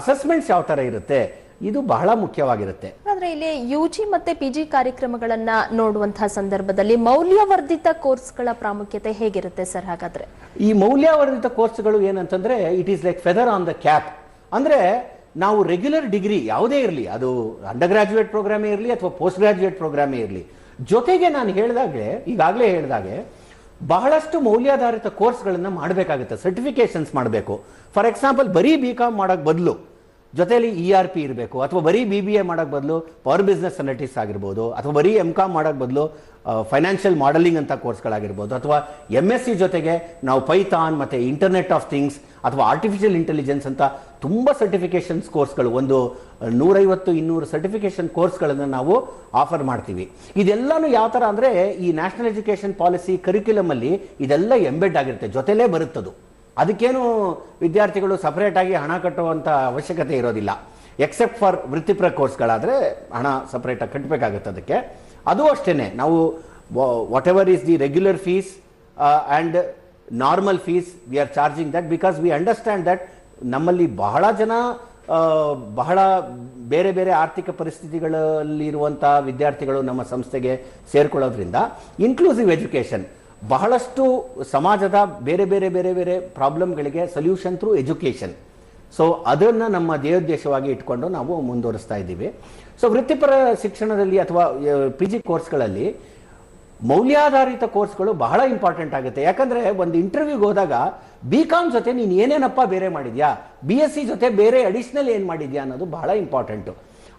ಅಸೆಸ್ಮೆಂಟ್ಸ್ ಯಾವ ಥರ ಇರುತ್ತೆ, ಇದು ಬಹಳ ಮುಖ್ಯವಾಗಿರುತ್ತೆ. ಆದ್ರೆ ಇಲ್ಲಿ UG ಮತ್ತೆ PG ಕಾರ್ಯಕ್ರಮಗಳನ್ನ ನೋಡುವಂತಹ ಸಂದರ್ಭದಲ್ಲಿ ಮೌಲ್ಯವರ್ಧಿತ ಕೋರ್ಸ್ಗಳ ಪ್ರಾಮುಖ್ಯತೆ ಹೇಗಿರುತ್ತೆ ಸರ್? ಹಾಗಾದ್ರೆ ಈ ಮೌಲ್ಯವರ್ಧಿತ ಕೋರ್ಸ್ಗಳು ಏನಂತಂದ್ರೆ it is like feather on the cap. ಅಂದ್ರೆ ನಾವು ರೆಗ್ಯುಲರ್ ಡಿಗ್ರಿ ಯಾವುದೇ ಇರಲಿ, ಅದು ಅಂಡರ್ ಗ್ರಾಜುಯೇಟ್ ಪ್ರೋಗ್ರಾಮೇ ಇರಲಿ ಅಥವಾ ಪೋಸ್ಟ್ ಗ್ರಾಜುಯೇಟ್ ಪ್ರೋಗ್ರಾಮೇ ಇರಲಿ, ಜೊತೆಗೆ ನಾನು ಈಗಾಗಲೇ ಹೇಳಿದಾಗೆ ಬಹಳಷ್ಟು ಮೌಲ್ಯಾಧಾರಿತ ಕೋರ್ಸ್ಗಳನ್ನು ಮಾಡಬೇಕಾಗುತ್ತೆ, ಸರ್ಟಿಫಿಕೇಶನ್ಸ್ ಮಾಡಬೇಕು. ಫಾರ್ ಎಕ್ಸಾಂಪಲ್ ಬರೀ BCom ಮಾಡೋಕ್ಕೆ ಬದಲು ಜೊತೆಯಲ್ಲಿ ERP ಇರಬೇಕು, ಅಥವಾ ಬರೀ BBA ಮಾಡೋಕ್ಕೆ ಬದಲು ಪವರ್ ಬಿಸ್ನೆಸ್ ಅನಲಿಟಿಕ್ಸ್ ಆಗಿರ್ಬೋದು, ಅಥವಾ ಬರೀ MCom ಮಾಡೋಕ್ಕೆ ಬದಲು ಫೈನಾನ್ಷಿಯಲ್ ಮಾಡೆಲಿಂಗ್ ಅಂತ ಕೋರ್ಸ್ಗಳಾಗಿರ್ಬೋದು, ಅಥವಾ MSc ಜೊತೆಗೆ ನಾವು ಪೈಥಾನ್ ಮತ್ತು ಇಂಟರ್ನೆಟ್ ಆಫ್ ಥಿಂಗ್ಸ್ ಅಥವಾ ಆರ್ಟಿಫಿಷಿಯಲ್ ಇಂಟೆಲಿಜೆನ್ಸ್ ಅಂತ ತುಂಬ ಸರ್ಟಿಫಿಕೇಶನ್ಸ್ ಕೋರ್ಸ್ಗಳು, ಒಂದು 150-200 ಸರ್ಟಿಫಿಕೇಶನ್ ಕೋರ್ಸ್ಗಳನ್ನು ನಾವು ಆಫರ್ ಮಾಡ್ತೀವಿ. ಇದೆಲ್ಲನೂ ಯಾವ ಥರ ಅಂದರೆ ಈ ನ್ಯಾಷನಲ್ ಎಜುಕೇಷನ್ ಪಾಲಿಸಿ ಕರಿಕ್ಯುಲಮಲ್ಲಿ ಇದೆಲ್ಲ ಎಂಬೆಡ್ ಆಗಿರುತ್ತೆ, ಜೊತೆಲೇ ಬರುತ್ತದು. ಅದಕ್ಕೇನು ವಿದ್ಯಾರ್ಥಿಗಳು ಸಪರೇಟಾಗಿ ಹಣ ಕಟ್ಟುವಂಥ ಅವಶ್ಯಕತೆ ಇರೋದಿಲ್ಲ. ಎಕ್ಸೆಪ್ಟ್ ಫಾರ್ ವೃತ್ತಿಪರ ಕೋರ್ಸ್ಗಳಾದರೆ ಹಣ ಸಪರೇಟಾಗಿ ಕಟ್ಟಬೇಕಾಗುತ್ತೆ ಅದಕ್ಕೆ. ಅದು ಅಷ್ಟೇ, ನಾವು what ever is the regular fees and normal fees we are charging that because we understand that ನಮ್ಮಲ್ಲಿ ಬಹಳ ಜನ ಬಹಳ ಬೇರೆ ಬೇರೆ ಆರ್ಥಿಕ ಪರಿಸ್ಥಿತಿಗಳಲ್ಲಿರುವಂಥ ವಿದ್ಯಾರ್ಥಿಗಳು ನಮ್ಮ ಸಂಸ್ಥೆಗೆ ಸೇರ್ಕೊಳ್ಳೋದ್ರಿಂದ ಇನ್ಕ್ಲೂಸಿವ್ ಎಜುಕೇಷನ್ ಬಹಳಷ್ಟು ಸಮಾಜದ ಬೇರೆ ಬೇರೆ ಬೇರೆ ಬೇರೆ ಪ್ರಾಬ್ಲಮ್ಗಳಿಗೆ ಸೊಲ್ಯೂಷನ್ ಥ್ರೂ ಎಜುಕೇಷನ್. ಸೊ ಅದನ್ನು ನಮ್ಮ ಧ್ಯೇಯೋದ್ದೇಶವಾಗಿ ಇಟ್ಕೊಂಡು ನಾವು ಮುಂದುವರಿಸ್ತಾ ಇದ್ದೀವಿ. ಸೊ ವೃತ್ತಿಪರ ಶಿಕ್ಷಣದಲ್ಲಿ ಅಥವಾ PG ಕೋರ್ಸ್ಗಳಲ್ಲಿ ಮೌಲ್ಯಾಧಾರಿತ ಕೋರ್ಸ್ಗಳು ಬಹಳ ಇಂಪಾರ್ಟೆಂಟ್ ಆಗುತ್ತೆ. ಯಾಕಂದರೆ ಒಂದು ಇಂಟರ್ವ್ಯೂಗೆ ಹೋದಾಗ BCom ಜೊತೆ ನೀನು ಏನೇನಪ್ಪ ಬೇರೆ ಮಾಡಿದ್ಯಾ, BSc ಜೊತೆ ಬೇರೆ ಅಡಿಷ್ನಲ್ ಏನು ಮಾಡಿದ್ಯಾ ಅನ್ನೋದು ಬಹಳ ಇಂಪಾರ್ಟೆಂಟು.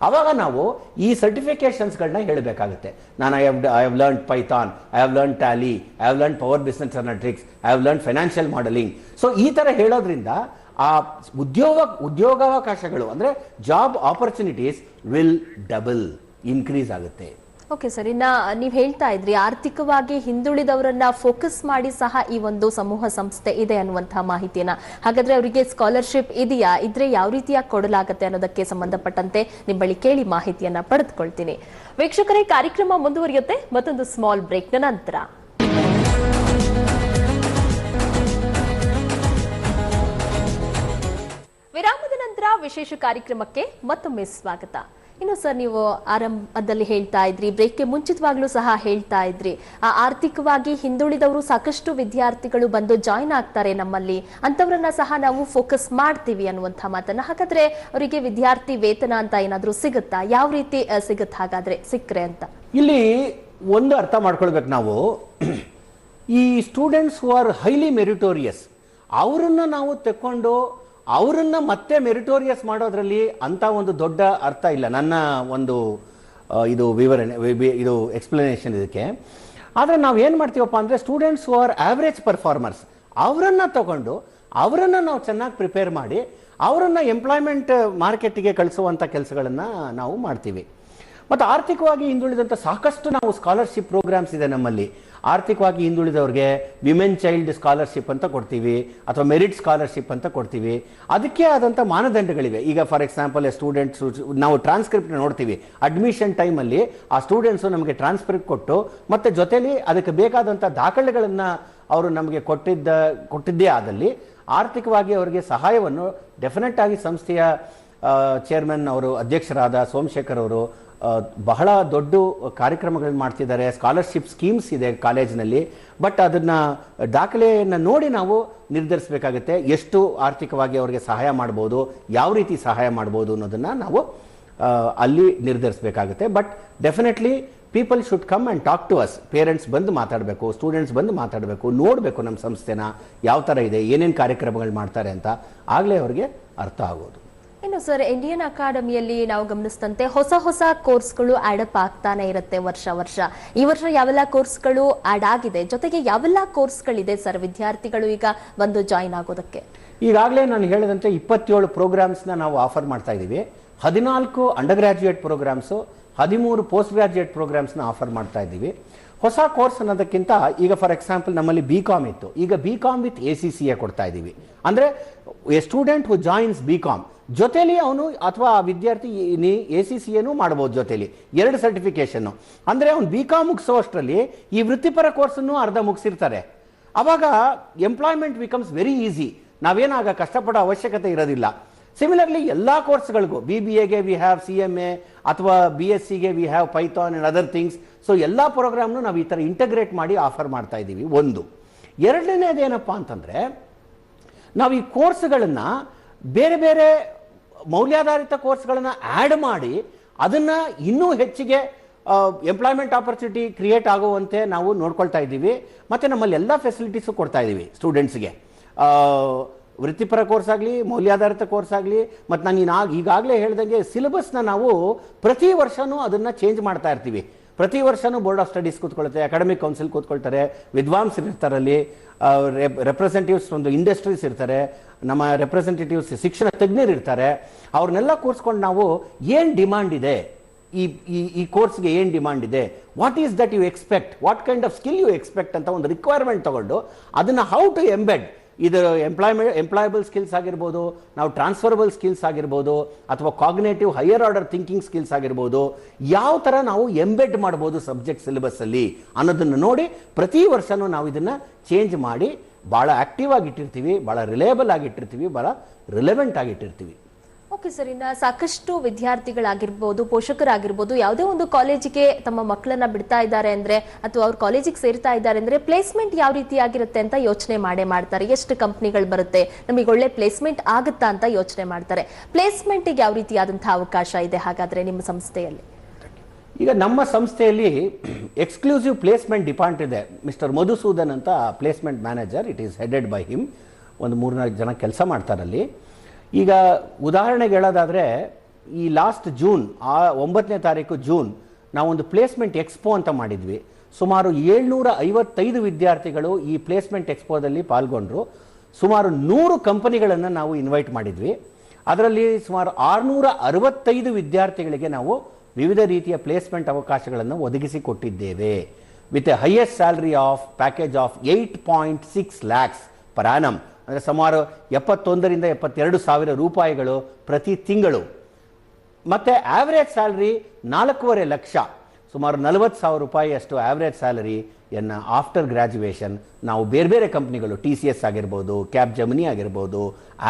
ಆವಾಗ ನಾವು ಈ ಸರ್ಟಿಫಿಕೇಶನ್ಸ್ಗಳನ್ನ ಹೇಳಬೇಕಾಗುತ್ತೆ. ನಾನು I have learn Python, I have learn Tally, I have learn power business analytics, I have learn financial modelling. So ಈ ಥರ ಹೇಳೋದ್ರಿಂದ ಆ ಉದ್ಯೋಗಾವಕಾಶಗಳು ಅಂದರೆ job opportunities will double increase ಆಗುತ್ತೆ. ಓಕೆ ಸರ್, ಇನ್ನ ನೀವು ಹೇಳ್ತಾ ಇದ್ರಿ ಆರ್ಥಿಕವಾಗಿ ಹಿಂದುಳಿದವರನ್ನ ಫೋಕಸ್ ಮಾಡಿ ಸಹ ಈ ಒಂದು ಸಮೂಹ ಸಂಸ್ಥೆ ಇದೆ ಅನ್ನುವಂತಹ ಮಾಹಿತಿಯನ್ನ. ಹಾಗಾದ್ರೆ ಅವರಿಗೆ ಸ್ಕಾಲರ್ಶಿಪ್ ಇದೆಯಾ, ಇದ್ರೆ ಯಾವ ರೀತಿಯಾಗಿ ಕೊಡಲಾಗುತ್ತೆ ಅನ್ನೋದಕ್ಕೆ ಸಂಬಂಧಪಟ್ಟಂತೆ ನಿಮ್ಮ ಬಳಿ ಕೇಳಿ ಮಾಹಿತಿಯನ್ನ ಪಡೆದುಕೊಳ್ತೀನಿ. ವೀಕ್ಷಕರೇ, ಕಾರ್ಯಕ್ರಮ ಮುಂದುವರಿಯುತ್ತೆ ಮತ್ತೊಂದು ಸ್ಮಾಲ್ ಬ್ರೇಕ್ನ ನಂತರ. ವಿರಾಮದ ನಂತರ ವಿಶೇಷ ಕಾರ್ಯಕ್ರಮಕ್ಕೆ ಮತ್ತೊಮ್ಮೆ ಸ್ವಾಗತ. ಇನ್ನು ಸರ್, ನೀವು ಆರಂಭದಲ್ಲಿ ಹೇಳ್ತಾ ಇದ್ರಿ, ಬ್ರೇಕ್ಗೆ ಮುಂಚಿತವಾಗ್ಲೂ ಸಹ ಹೇಳ್ತಾ ಇದ್ರಿ, ಆರ್ಥಿಕವಾಗಿ ಹಿಂದುಳಿದವರು ಸಾಕಷ್ಟು ವಿದ್ಯಾರ್ಥಿಗಳು ಬಂದು ಜಾಯಿನ್ ಆಗ್ತಾರೆ ನಮ್ಮಲ್ಲಿ, ಅಂತವರನ್ನ ಸಹ ನಾವು ಫೋಕಸ್ ಮಾಡ್ತೀವಿ ಅನ್ನುವಂಥ ಮಾತನ್ನ. ಹಾಗಾದ್ರೆ ಅವರಿಗೆ ವಿದ್ಯಾರ್ಥಿ ವೇತನ ಅಂತ ಏನಾದ್ರೂ ಸಿಗುತ್ತಾ? ಯಾವ ರೀತಿ ಸಿಗುತ್ತೆ ಹಾಗಾದ್ರೆ, ಸಿಕ್ಕರೆ ಅಂತ? ಇಲ್ಲಿ ಒಂದು ಅರ್ಥ ಮಾಡ್ಕೊಳ್ಬೇಕು ನಾವು, ಈ students who are highly meritorious, ಅವರನ್ನ ನಾವು ತಕೊಂಡು ಅವರನ್ನ ಮತ್ತೆ ಮೆರಿಟೋರಿಯಸ್ ಮಾಡೋದ್ರಲ್ಲಿ ಅಂತ ಒಂದು ದೊಡ್ಡ ಅರ್ಥ ಇಲ್ಲ, ನನ್ನ ಒಂದು ಇದು ವಿವರಣೆ, ಇದು ಎಕ್ಸ್ಪ್ಲನೇಷನ್ ಇದಕ್ಕೆ. ಆದರೆ ನಾವು ಏನು ಮಾಡ್ತೀವಪ್ಪ ಅಂದರೆ, students who are average performers, ಅವರನ್ನು ತಗೊಂಡು ಅವರನ್ನು ನಾವು ಚೆನ್ನಾಗಿ ಪ್ರಿಪೇರ್ ಮಾಡಿ ಅವರನ್ನು ಎಂಪ್ಲಾಯ್ಮೆಂಟ್ ಮಾರ್ಕೆಟಿಗೆ ಕಳಿಸುವಂಥ ಕೆಲಸಗಳನ್ನು ನಾವು ಮಾಡ್ತೀವಿ. ಮತ್ತು ಆರ್ಥಿಕವಾಗಿ ಹಿಂದುಳಿದಂಥ ಸಾಕಷ್ಟು ನಾವು ಸ್ಕಾಲರ್ಶಿಪ್ ಪ್ರೋಗ್ರಾಮ್ಸ್ ಇದೆ ನಮ್ಮಲ್ಲಿ. ಆರ್ಥಿಕವಾಗಿ ಹಿಂದುಳಿದವ್ರಿಗೆ ವಿಮೆನ್ ಚೈಲ್ಡ್ ಸ್ಕಾಲರ್ಶಿಪ್ ಅಂತ ಕೊಡ್ತೀವಿ, ಅಥವಾ ಮೆರಿಟ್ ಸ್ಕಾಲರ್ಶಿಪ್ ಅಂತ ಕೊಡ್ತೀವಿ. ಅದಕ್ಕೆ ಆದಂಥ ಮಾನದಂಡಗಳಿವೆ. ಈಗ ಫಾರ್ ಎಕ್ಸಾಂಪಲ್ ಸ್ಟೂಡೆಂಟ್ಸ್, ನಾವು ಟ್ರಾನ್ಸ್ಕ್ರಿಪ್ಟ್ ನೋಡ್ತೀವಿ, ಅಡ್ಮಿಷನ್ ಟೈಮಲ್ಲಿ ಆ ಸ್ಟೂಡೆಂಟ್ಸು ನಮಗೆ ಟ್ರಾನ್ಸ್ಕ್ರಿಪ್ಟ್ ಕೊಟ್ಟು ಮತ್ತು ಜೊತೆಲಿ ಅದಕ್ಕೆ ಬೇಕಾದಂಥ ದಾಖಲೆಗಳನ್ನು ಅವರು ನಮಗೆ ಕೊಟ್ಟಿದ್ದೇ ಆದಲ್ಲಿ ಆರ್ಥಿಕವಾಗಿ ಅವರಿಗೆ ಸಹಾಯವನ್ನು ಡೆಫಿನೆಟ್ ಆಗಿ ಸಂಸ್ಥೆಯ ಚೇರ್ಮನ್ ಅವರು, ಅಧ್ಯಕ್ಷರಾದ ಸೋಮಶೇಖರ್ ಅವರು ಬಹಳ ದೊಡ್ಡ ಕಾರ್ಯಕ್ರಮಗಳನ್ನು ಮಾಡ್ತಿದ್ದಾರೆ. ಸ್ಕಾಲರ್ಶಿಪ್ ಸ್ಕೀಮ್ಸ್ ಇದೆ ಕಾಲೇಜಿನಲ್ಲಿ. ಬಟ್ ಅದನ್ನು ದಾಖಲೆಯನ್ನು ನೋಡಿ ನಾವು ನಿರ್ಧರಿಸಬೇಕಾಗುತ್ತೆ, ಎಷ್ಟು ಆರ್ಥಿಕವಾಗಿ ಅವರಿಗೆ ಸಹಾಯ ಮಾಡ್ಬೋದು, ಯಾವ ರೀತಿ ಸಹಾಯ ಮಾಡ್ಬೋದು ಅನ್ನೋದನ್ನು ನಾವು ಅಲ್ಲಿ ನಿರ್ಧರಿಸಬೇಕಾಗುತ್ತೆ. But definitely people should come and talk to us. Parents ಬಂದು ಮಾತಾಡಬೇಕು, ಸ್ಟೂಡೆಂಟ್ಸ್ ಬಂದು ಮಾತಾಡಬೇಕು, ನೋಡಬೇಕು ನಮ್ಮ ಸಂಸ್ಥೆನ ಯಾವ ಥರ ಇದೆ, ಏನೇನು ಕಾರ್ಯಕ್ರಮಗಳು ಮಾಡ್ತಾರೆ ಅಂತ, ಆಗಲೇ ಅವರಿಗೆ ಅರ್ಥ ಆಗೋದು. ಇನ್ನು ಸರ್, ಇಂಡಿಯನ್ ಅಕಾಡೆಮಿಯಲ್ಲಿ ನಾವು ಗಮನಿಸಿದಂತೆ ಹೊಸ ಹೊಸ ಕೋರ್ಸ್ಗಳು ಆಡ್ ಅಪ್ ಆಗ್ತಾನೆ ಇರುತ್ತೆ ವರ್ಷ ವರ್ಷ. ಈ ವರ್ಷ ಯಾವೆಲ್ಲ ಕೋರ್ಸ್ಗಳು ಆಡ್ ಆಗಿದೆ, ಜೊತೆಗೆ ಯಾವೆಲ್ಲ ಕೋರ್ಸ್ಗಳಿದೆ ಸರ್ ವಿದ್ಯಾರ್ಥಿಗಳು ಈಗ ಬಂದು ಜಾಯಿನ್ ಆಗೋದಕ್ಕೆ? ಈಗಾಗಲೇ ನಾನು ಹೇಳಿದಂತೆ 27 ಪ್ರೋಗ್ರಾಮ್ಸ್ನ ನಾವು ಆಫರ್ ಮಾಡ್ತಾ ಇದ್ದೀವಿ. 14 under graduate programmes, 13 post graduate ಪ್ರೋಗ್ರಾಮ್ಸ್ನ ಆಫರ್ ಮಾಡ್ತಾ ಇದ್ದೀವಿ. ಹೊಸ ಕೋರ್ಸ್ ಅನ್ನೋದಕ್ಕಿಂತ ಈಗ ಫಾರ್ ಎಕ್ಸಾಂಪಲ್ ನಮ್ಮಲ್ಲಿ BCom ಇತ್ತು, ಈಗ BCom ವಿತ್ ACCA ಕೊಡ್ತಾ ಇದ್ದೀವಿ. ಅಂದರೆ ಎ ಸ್ಟೂಡೆಂಟ್ ಹು ಜಾಯಿನ್ಸ್ BCom ಜೊತೆಲಿ ಅವನು ಅಥವಾ ಆ ವಿದ್ಯಾರ್ಥಿ ACCAನೂ ಮಾಡ್ಬೋದು, ಜೊತೆಲಿ 2 ಸರ್ಟಿಫಿಕೇಶನ್ನು. ಅಂದರೆ ಅವ್ನು BCom ಮುಗಿಸೋ ಅಷ್ಟರಲ್ಲಿ ಈ ವೃತ್ತಿಪರ ಕೋರ್ಸನ್ನು ಅರ್ಧ ಮುಗಿಸಿರ್ತಾರೆ. ಆವಾಗ ಎಂಪ್ಲಾಯ್ಮೆಂಟ್ ಬಿಕಮ್ಸ್ ವೆರಿ ಈಸಿ, ನಾವೇನಾಗ ಕಷ್ಟಪಡೋ ಅವಶ್ಯಕತೆ ಇರೋದಿಲ್ಲ. ಸಿಮಿಲರ್ಲಿ ಎಲ್ಲ ಕೋರ್ಸ್ಗಳಿಗೂ, BBAಗೆ ವಿ ಹ್ಯಾವ್ CMA, ಅಥವಾ BScಗೆ we have Python and other things. So ಎಲ್ಲ ಪ್ರೋಗ್ರಾಮ್ನು ನಾವು ಈ ಥರ ಇಂಟಗ್ರೇಟ್ ಮಾಡಿ ಆಫರ್ ಮಾಡ್ತಾ ಇದ್ದೀವಿ. ಒಂದು. ಎರಡನೇದೇನಪ್ಪ ಅಂತಂದರೆ, ನಾವು ಈ ಕೋರ್ಸ್ಗಳನ್ನು ಬೇರೆ ಬೇರೆ ಮೌಲ್ಯಾಧಾರಿತ ಕೋರ್ಸ್ಗಳನ್ನು ಆ್ಯಡ್ ಮಾಡಿ ಅದನ್ನು ಇನ್ನೂ ಹೆಚ್ಚಿಗೆ ಎಂಪ್ಲಾಯ್ಮೆಂಟ್ ಆಪರ್ಚುನಿಟಿ ಕ್ರಿಯೇಟ್ ಆಗುವಂತೆ ನಾವು ನೋಡ್ಕೊಳ್ತಾ ಇದ್ದೀವಿ. ಮತ್ತು ನಮ್ಮಲ್ಲಿ ಎಲ್ಲ ಫೆಸಿಲಿಟೀಸು ಕೊಡ್ತಾ ಇದ್ದೀವಿ ಸ್ಟೂಡೆಂಟ್ಸ್ಗೆ. ವೃತ್ತಿಪರ ಕೋರ್ಸ್ ಆಗಲಿ, ಮೌಲ್ಯಾಧಾರಿತ ಕೋರ್ಸ್ ಆಗಲಿ. ಮತ್ತು ನಾನು ಈಗಾಗಲೇ ಹೇಳ್ದಂಗೆ ಸಿಲೆಬಸ್ನ ನಾವು ಪ್ರತಿ ವರ್ಷವೂ ಅದನ್ನು ಚೇಂಜ್ ಮಾಡ್ತಾ ಇರ್ತೀವಿ. ಪ್ರತಿ ವರ್ಷವೂ ಬೋರ್ಡ್ ಆಫ್ ಸ್ಟಡೀಸ್ ಕೂತ್ಕೊಳ್ತಾರೆ, ಅಕಾಡೆಮಿಕ್ ಕೌನ್ಸಿಲ್ ಕೂತ್ಕೊಳ್ತಾರೆ, ವಿದ್ವಾಂಸರು ಇರ್ತಾರಲ್ಲಿ, ರೆಪ್ರೆಸೆಂಟೇಟಿವ್ಸ್ ಒಂದು ಇಂಡಸ್ಟ್ರೀಸ್ ಇರ್ತಾರೆ, ನಮ್ಮ ರೆಪ್ರೆಸೆಂಟೇಟಿವ್ಸ್ ಶಿಕ್ಷಣ ತಜ್ಞರು ಇರ್ತಾರೆ. ಅವ್ರನ್ನೆಲ್ಲ ಕೂರಿಸ್ಕೊಂಡು ನಾವು ಏನು ಡಿಮಾಂಡ್ ಇದೆ, ಈ ಕೋರ್ಸ್ಗೆ ಏನು ಡಿಮಾಂಡ್ ಇದೆ, what is that you expect, what kind of skill you expect ಅಂತ ಒಂದು ರಿಕ್ವೈರ್ಮೆಂಟ್ ತಗೊಂಡು ಅದನ್ನು ಹೌ ಟು ಎಂಬೆಡ್, ಇದು ಎಂಪ್ಲಾಯಬಲ್ ಸ್ಕಿಲ್ಸ್ ಆಗಿರ್ಬೋದು, ನಾವು ಟ್ರಾನ್ಸ್ಫರಬಲ್ ಸ್ಕಿಲ್ಸ್ ಆಗಿರ್ಬೋದು, ಅಥವಾ cognitive higher order thinking skills ಆಗಿರ್ಬೋದು, ಯಾವ ಥರ ನಾವು ಎಂಬೆಡ್ ಮಾಡ್ಬೋದು ಸಬ್ಜೆಕ್ಟ್ ಸಿಲೆಬಸ್ಸಲ್ಲಿ ಅನ್ನೋದನ್ನು ನೋಡಿ ಪ್ರತಿ ವರ್ಷವೂ ನಾವು ಇದನ್ನು ಚೇಂಜ್ ಮಾಡಿ ಭಾಳ ಆಕ್ಟಿವ್ ಆಗಿಟ್ಟಿರ್ತೀವಿ, ಭಾಳ ರಿಲಯಬಲ್ ಆಗಿಟ್ಟಿರ್ತೀವಿ, ಭಾಳ ರಿಲೆವೆಂಟ್ ಆಗಿಟ್ಟಿರ್ತೀವಿ. ಓಕೆ ಸರ್, ಇನ್ನು ಸಾಕಷ್ಟು ವಿದ್ಯಾರ್ಥಿಗಳಾಗಿರ್ಬೋದು, ಪೋಷಕರಾಗಿರ್ಬೋದು, ಯಾವುದೇ ಒಂದು ಕಾಲೇಜಿಗೆ ತಮ್ಮ ಮಕ್ಕಳನ್ನ ಬಿಡ್ತಾ ಇದ್ದಾರೆ ಅಂದ್ರೆ, ಅಥವಾ ಅವ್ರ ಕಾಲೇಜಿಗೆ ಸೇರ್ತಾ ಇದ್ದಾರೆ ಅಂದ್ರೆ ಪ್ಲೇಸ್ಮೆಂಟ್ ಯಾವ ರೀತಿ ಆಗಿರುತ್ತೆ ಅಂತ ಯೋಚನೆ ಮಾಡ್ತಾರೆ. ಎಷ್ಟು ಕಂಪ್ನಿಗಳು ಬರುತ್ತೆ, ನಮಗೆ ಒಳ್ಳೆ ಪ್ಲೇಸ್ಮೆಂಟ್ ಆಗುತ್ತಾ ಅಂತ ಯೋಚನೆ ಮಾಡ್ತಾರೆ. ಪ್ಲೇಸ್ಮೆಂಟ್ಗೆ ಯಾವ ರೀತಿಯಾದಂತಹ ಅವಕಾಶ ಇದೆ ಹಾಗಾದ್ರೆ ನಿಮ್ಮ ಸಂಸ್ಥೆಯಲ್ಲಿ? ಈಗ ನಮ್ಮ ಸಂಸ್ಥೆಯಲ್ಲಿ ಎಕ್ಸ್ಕ್ಲೂಸಿವ್ ಪ್ಲೇಸ್ಮೆಂಟ್ ಡಿಪಾರ್ಟ್ಮೆಂಟ್ ಇದೆ. ಮಿಸ್ಟರ್ ಮಧುಸೂದನ್ ಅಂತ placement manager, it is headed by him. ಒಂದು 3-4 ಜನ ಕೆಲಸ ಮಾಡ್ತಾರಲ್ಲಿ. ಈಗ ಉದಾಹರಣೆಗೆ ಹೇಳೋದಾದರೆ, ಈ ಲಾಸ್ಟ್ ಜೂನ್ 9ನೇ ತಾರೀಕು ಜೂನ್ ನಾವೊಂದು ಪ್ಲೇಸ್ಮೆಂಟ್ ಎಕ್ಸ್ಪೋ ಅಂತ ಮಾಡಿದ್ವಿ. ಸುಮಾರು 755 ವಿದ್ಯಾರ್ಥಿಗಳು ಈ ಪ್ಲೇಸ್ಮೆಂಟ್ ಎಕ್ಸ್ಪೋದಲ್ಲಿ ಪಾಲ್ಗೊಂಡ್ರು. ಸುಮಾರು 100 ಕಂಪನಿಗಳನ್ನು ನಾವು ಇನ್ವೈಟ್ ಮಾಡಿದ್ವಿ. ಅದರಲ್ಲಿ ಸುಮಾರು 665 ವಿದ್ಯಾರ್ಥಿಗಳಿಗೆ ನಾವು ವಿವಿಧ ರೀತಿಯ ಪ್ಲೇಸ್ಮೆಂಟ್ ಅವಕಾಶಗಳನ್ನು ಒದಗಿಸಿಕೊಟ್ಟಿದ್ದೇವೆ. With a highest salary of package of 8.6 lakhs per annum, ಅಂದರೆ ಸುಮಾರು 71 ರಿಂದ 72,000 ರೂಪಾಯಿಗಳು ಪ್ರತಿ ತಿಂಗಳು. ಮತ್ತು ಆವರೇಜ್ ಸ್ಯಾಲರಿ 4.5 ಲಕ್ಷ, ಸುಮಾರು 40,000 ರೂಪಾಯಿ ಅಷ್ಟು ಆವರೇಜ್ ಸ್ಯಾಲರಿಯನ್ನು ಆಫ್ಟರ್ ಗ್ರ್ಯಾಜುಯೇಷನ್ ನಾವು ಬೇರೆ ಬೇರೆ ಕಂಪ್ನಿಗಳು, TCS ಆಗಿರ್ಬೋದು, ಕ್ಯಾಬ್ ಜಮಿನಿ ಆಗಿರ್ಬೋದು,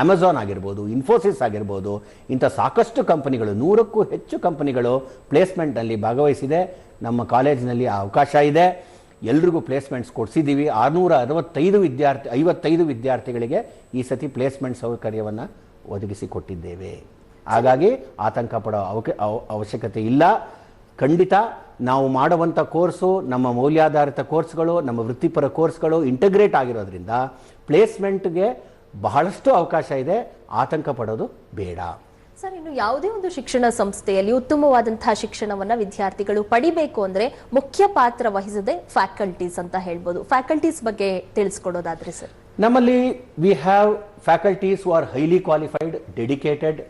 ಅಮೆಝಾನ್ ಆಗಿರ್ಬೋದು, ಇನ್ಫೋಸಿಸ್ ಆಗಿರ್ಬೋದು, ಇಂಥ ಸಾಕಷ್ಟು ಕಂಪನಿಗಳು, 100ಕ್ಕೂ ಹೆಚ್ಚು ಕಂಪನಿಗಳು ಪ್ಲೇಸ್ಮೆಂಟ್ನಲ್ಲಿ ಭಾಗವಹಿಸಿದೆ. ನಮ್ಮ ಕಾಲೇಜಿನಲ್ಲಿ ಆ ಅವಕಾಶ ಇದೆ. ಎಲ್ರಿಗೂ ಪ್ಲೇಸ್ಮೆಂಟ್ಸ್ ಕೊಡಿಸಿದ್ದೀವಿ. 655 ವಿದ್ಯಾರ್ಥಿಗಳಿಗೆ ಈ ಸತಿ ಪ್ಲೇಸ್ಮೆಂಟ್ ಸೌಕರ್ಯವನ್ನು ಒದಗಿಸಿಕೊಟ್ಟಿದ್ದೇವೆ. ಹಾಗಾಗಿ ಆತಂಕ ಪಡೋ ಅವಶ್ಯಕತೆ ಇಲ್ಲ. ಖಂಡಿತ ನಾವು ಮಾಡುವಂಥ ಕೋರ್ಸು, ನಮ್ಮ ಮೌಲ್ಯಾಧಾರಿತ ಕೋರ್ಸ್ಗಳು, ನಮ್ಮ ವೃತ್ತಿಪರ ಕೋರ್ಸ್ಗಳು ಇಂಟಗ್ರೇಟ್ ಆಗಿರೋದ್ರಿಂದ ಪ್ಲೇಸ್ಮೆಂಟ್ಗೆ ಬಹಳಷ್ಟು ಅವಕಾಶ ಇದೆ. ಆತಂಕ ಪಡೋದು ಬೇಡ. ಸರ್, ಇನ್ನು ಯಾವುದೇ ಒಂದು ಶಿಕ್ಷಣ ಸಂಸ್ಥೆಯಲ್ಲಿ ಉತ್ತಮವಾದಂತಹ ಶಿಕ್ಷಣವನ್ನ ವಿದ್ಯಾರ್ಥಿಗಳು ಪಡಿಬೇಕು ಅಂದ್ರೆ ಮುಖ್ಯ ಪಾತ್ರ ವಹಿಸದೆ ಫ್ಯಾಕಲ್ಟೀಸ್ ಅಂತ ಹೇಳ್ಬೋದು. ಫ್ಯಾಕಲ್ಟೀಸ್ ಬಗ್ಗೆ ತಿಳಿಸ್ಕೊಡೋದಾದ್ರೆ ಸರ್. ನಮ್ಮಲ್ಲಿ we have faculties who are highly qualified, dedicated.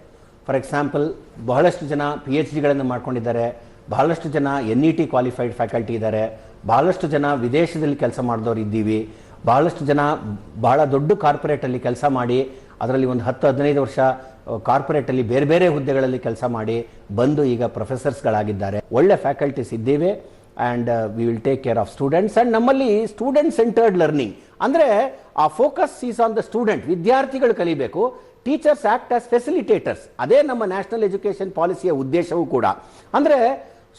For example, ಬಹಳಷ್ಟು ಜನ PhD ಮಾಡ್ಕೊಂಡಿದ್ದಾರೆ, ಬಹಳಷ್ಟು ಜನ NET ಕ್ವಾಲಿಫೈಡ್ ಫ್ಯಾಕಲ್ಟಿ ಇದ್ದಾರೆ, ಬಹಳಷ್ಟು ಜನ ವಿದೇಶದಲ್ಲಿ ಕೆಲಸ ಮಾಡಿದವರು ಇದ್ದೀವಿ, ಬಹಳಷ್ಟು ಜನ ಬಹಳ ದೊಡ್ಡ ಕಾರ್ಪೊರೇಟಲ್ಲಿ ಕೆಲಸ ಮಾಡಿ ಅದರಲ್ಲಿ ಒಂದು 10-15 ವರ್ಷ ಕಾರ್ಪೊರೇಟಲ್ಲಿ ಬೇರೆ ಬೇರೆ ಹುದ್ದೆಗಳಲ್ಲಿ ಕೆಲಸ ಮಾಡಿ ಬಂದು ಈಗ ಪ್ರೊಫೆಸರ್ಸ್ಗಳಾಗಿದ್ದಾರೆ. ಒಳ್ಳೆ ಫ್ಯಾಕಲ್ಟೀಸ್ ಇದ್ದೇವೆ. And we will take care of students. And ನಮ್ಮಲ್ಲಿ ಸ್ಟೂಡೆಂಟ್ ಸೆಂಟರ್ಡ್ ಲರ್ನಿಂಗ್, ಅಂದರೆ ಆ focus is on the student. ವಿದ್ಯಾರ್ಥಿಗಳು ಕಲಿಬೇಕು, ಟೀಚರ್ಸ್ ಆಕ್ಟ್ ಆಸ್ ಫೆಸಿಲಿಟೇಟರ್ಸ್. ಅದೇ ನಮ್ಮ ನ್ಯಾಷನಲ್ ಎಜುಕೇಷನ್ ಪಾಲಿಸಿಯ ಉದ್ದೇಶವೂ ಕೂಡ. ಅಂದರೆ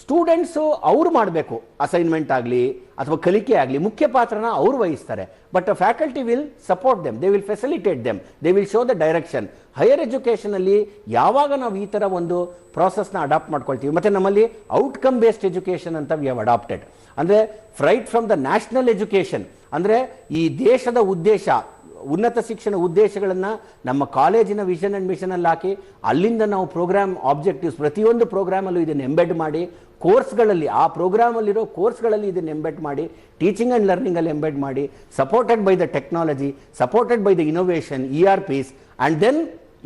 ಸ್ಟೂಡೆಂಟ್ಸು ಅವ್ರು ಮಾಡಬೇಕು, ಅಸೈನ್ಮೆಂಟ್ ಆಗಲಿ ಅಥವಾ ಕಲಿಕೆ ಆಗಲಿ, ಮುಖ್ಯ ಪಾತ್ರನ ಅವ್ರು ವಹಿಸ್ತಾರೆ. But faculty will support them, they will facilitate them, they will show the direction. Higher ಎಜುಕೇಷನಲ್ಲಿ ಯಾವಾಗ ನಾವು ಈ ಥರ ಒಂದು ಪ್ರಾಸೆಸ್ನ ಅಡಾಪ್ಟ್ ಮಾಡ್ಕೊಳ್ತೀವಿ, ಮತ್ತು ನಮ್ಮಲ್ಲಿ ಔಟ್ಕಮ್ ಬೇಸ್ಡ್ ಎಜುಕೇಷನ್ ಅಂತ ವಿ ಹ್ಯಾವ್ ಅಡಾಪ್ಟೆಡ್. ಅಂದರೆ right from the national education, ಅಂದರೆ ಈ ದೇಶದ ಉದ್ದೇಶ, ಉನ್ನತ ಶಿಕ್ಷಣ ಉದ್ದೇಶಗಳನ್ನು ನಮ್ಮ ಕಾಲೇಜಿನ ವಿಷನ್ ಆ್ಯಂಡ್ ಮಿಷನಲ್ಲಿ ಹಾಕಿ ಅಲ್ಲಿಂದ ನಾವು ಪ್ರೋಗ್ರಾಮ್ ಆಬ್ಜೆಕ್ಟಿವ್ಸ್ ಪ್ರತಿಯೊಂದು ಪ್ರೋಗ್ರಾಮಲ್ಲೂ ಇದನ್ನು ಎಂಬೆಡ್ ಮಾಡಿ, ಕೋರ್ಸ್ಗಳಲ್ಲಿ ಆ ಪ್ರೋಗ್ರಾಮಲ್ಲಿರೋ ಕೋರ್ಸ್ಗಳಲ್ಲಿ ಇದನ್ನು ಎಂಬೆಡ್ ಮಾಡಿ, ಟೀಚಿಂಗ್ ಆ್ಯಂಡ್ ಲರ್ನಿಂಗಲ್ಲಿ ಎಂಬೆಡ್ ಮಾಡಿ, supported by the technology, supported by the innovation, ERPs, and then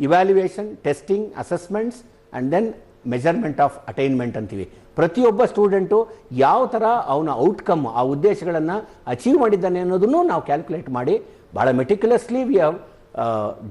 evaluation, testing, assessments, and then measurement of attainment ಅಂತೀವಿ. ಪ್ರತಿಯೊಬ್ಬ ಸ್ಟೂಡೆಂಟು ಯಾವ ಥರ ಅವನ ಔಟ್ಕಮ್, ಆ ಉದ್ದೇಶಗಳನ್ನು ಅಚೀವ್ ಮಾಡಿದ್ದಾನೆ ಅನ್ನೋದನ್ನು ನಾವು ಕ್ಯಾಲ್ಕುಲೇಟ್ ಮಾಡಿ ಬಹಳ meticulously we have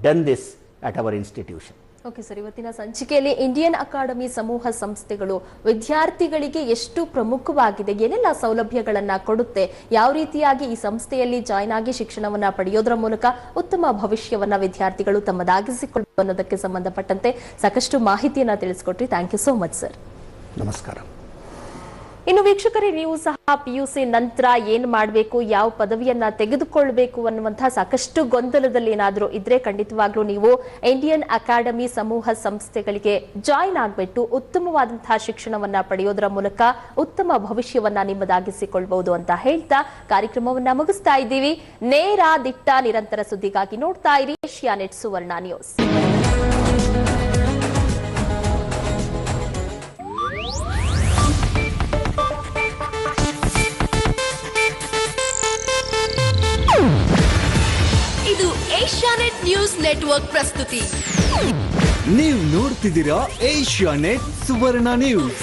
done this at our institution. Okay sir, ಇವತ್ತಿನ ಸಂಚಿಕೆಯಲ್ಲಿ ಇಂಡಿಯನ್ ಅಕಾಡೆಮಿ ಸಮೂಹ ಸಂಸ್ಥೆಗಳು ವಿದ್ಯಾರ್ಥಿಗಳಿಗೆ ಎಷ್ಟು ಪ್ರಮುಖವಾಗಿದೆ, ಏನೆಲ್ಲ ಸೌಲಭ್ಯಗಳನ್ನ ಕೊಡುತ್ತೆ, ಯಾವ ರೀತಿಯಾಗಿ ಈ ಸಂಸ್ಥೆಯಲ್ಲಿ ಜಾಯ್ನ್ ಆಗಿ ಶಿಕ್ಷಣವನ್ನ ಪಡೆಯೋದ್ರ ಮೂಲಕ ಉತ್ತಮ ಭವಿಷ್ಯವನ್ನ ವಿದ್ಯಾರ್ಥಿಗಳು ತಮ್ಮದಾಗಿಸಿಕೊಳ್ಳುವ ಅನ್ನೋದಕ್ಕೆ ಸಂಬಂಧಪಟ್ಟಂತೆ ಸಾಕಷ್ಟು ಮಾಹಿತಿಯನ್ನ ತಿಳಿಸ್ಕೊಟ್ರಿ. Thank you so much sir. ನಮಸ್ಕಾರ. ಇನ್ನು ವೀಕ್ಷಕರೇ, ನೀವು ಸಹ PUC ನಂತರ ಏನ್ ಮಾಡಬೇಕು, ಯಾವ ಪದವಿಯನ್ನ ತೆಗೆದುಕೊಳ್ಬೇಕು ಅನ್ನುವಂತಹ ಸಾಕಷ್ಟು ಗೊಂದಲದಲ್ಲಿ ಏನಾದರೂ ಇದ್ರೆ ಖಂಡಿತವಾಗ್ಲೂ ನೀವು ಇಂಡಿಯನ್ ಅಕಾಡೆಮಿ ಸಮೂಹ ಸಂಸ್ಥೆಗಳಿಗೆ ಜಾಯಿನ್ ಆಗ್ಬಿಟ್ಟು ಉತ್ತಮವಾದಂತಹ ಶಿಕ್ಷಣವನ್ನ ಪಡೆಯೋದರ ಮೂಲಕ ಉತ್ತಮ ಭವಿಷ್ಯವನ್ನ ನಿಮ್ಮದಾಗಿಸಿಕೊಳ್ಬಹುದು ಅಂತ ಹೇಳ್ತಾ ಕಾರ್ಯಕ್ರಮವನ್ನ ಮುಗಿಸ್ತಾ ಇದ್ದೀವಿ. ನೇರ, ದಿಟ್ಟ, ನಿರಂತರ ಸುದ್ದಿಗಾಗಿ ನೋಡ್ತಾ ಇರಿ ಏಷ್ಯಾನೆಟ್ ಸುವರ್ಣ ನ್ಯೂಸ್. ಇದು ಏಷ್ಯಾನೆಟ್ ನ್ಯೂಸ್ ನೆಟ್ವರ್ಕ್ ಪ್ರಸ್ತುತಿ. ನೀವು ನೋಡ್ತಿದ್ದೀರಾ ಏಷ್ಯಾನೆಟ್ ಸುವರ್ಣ ನ್ಯೂಸ್.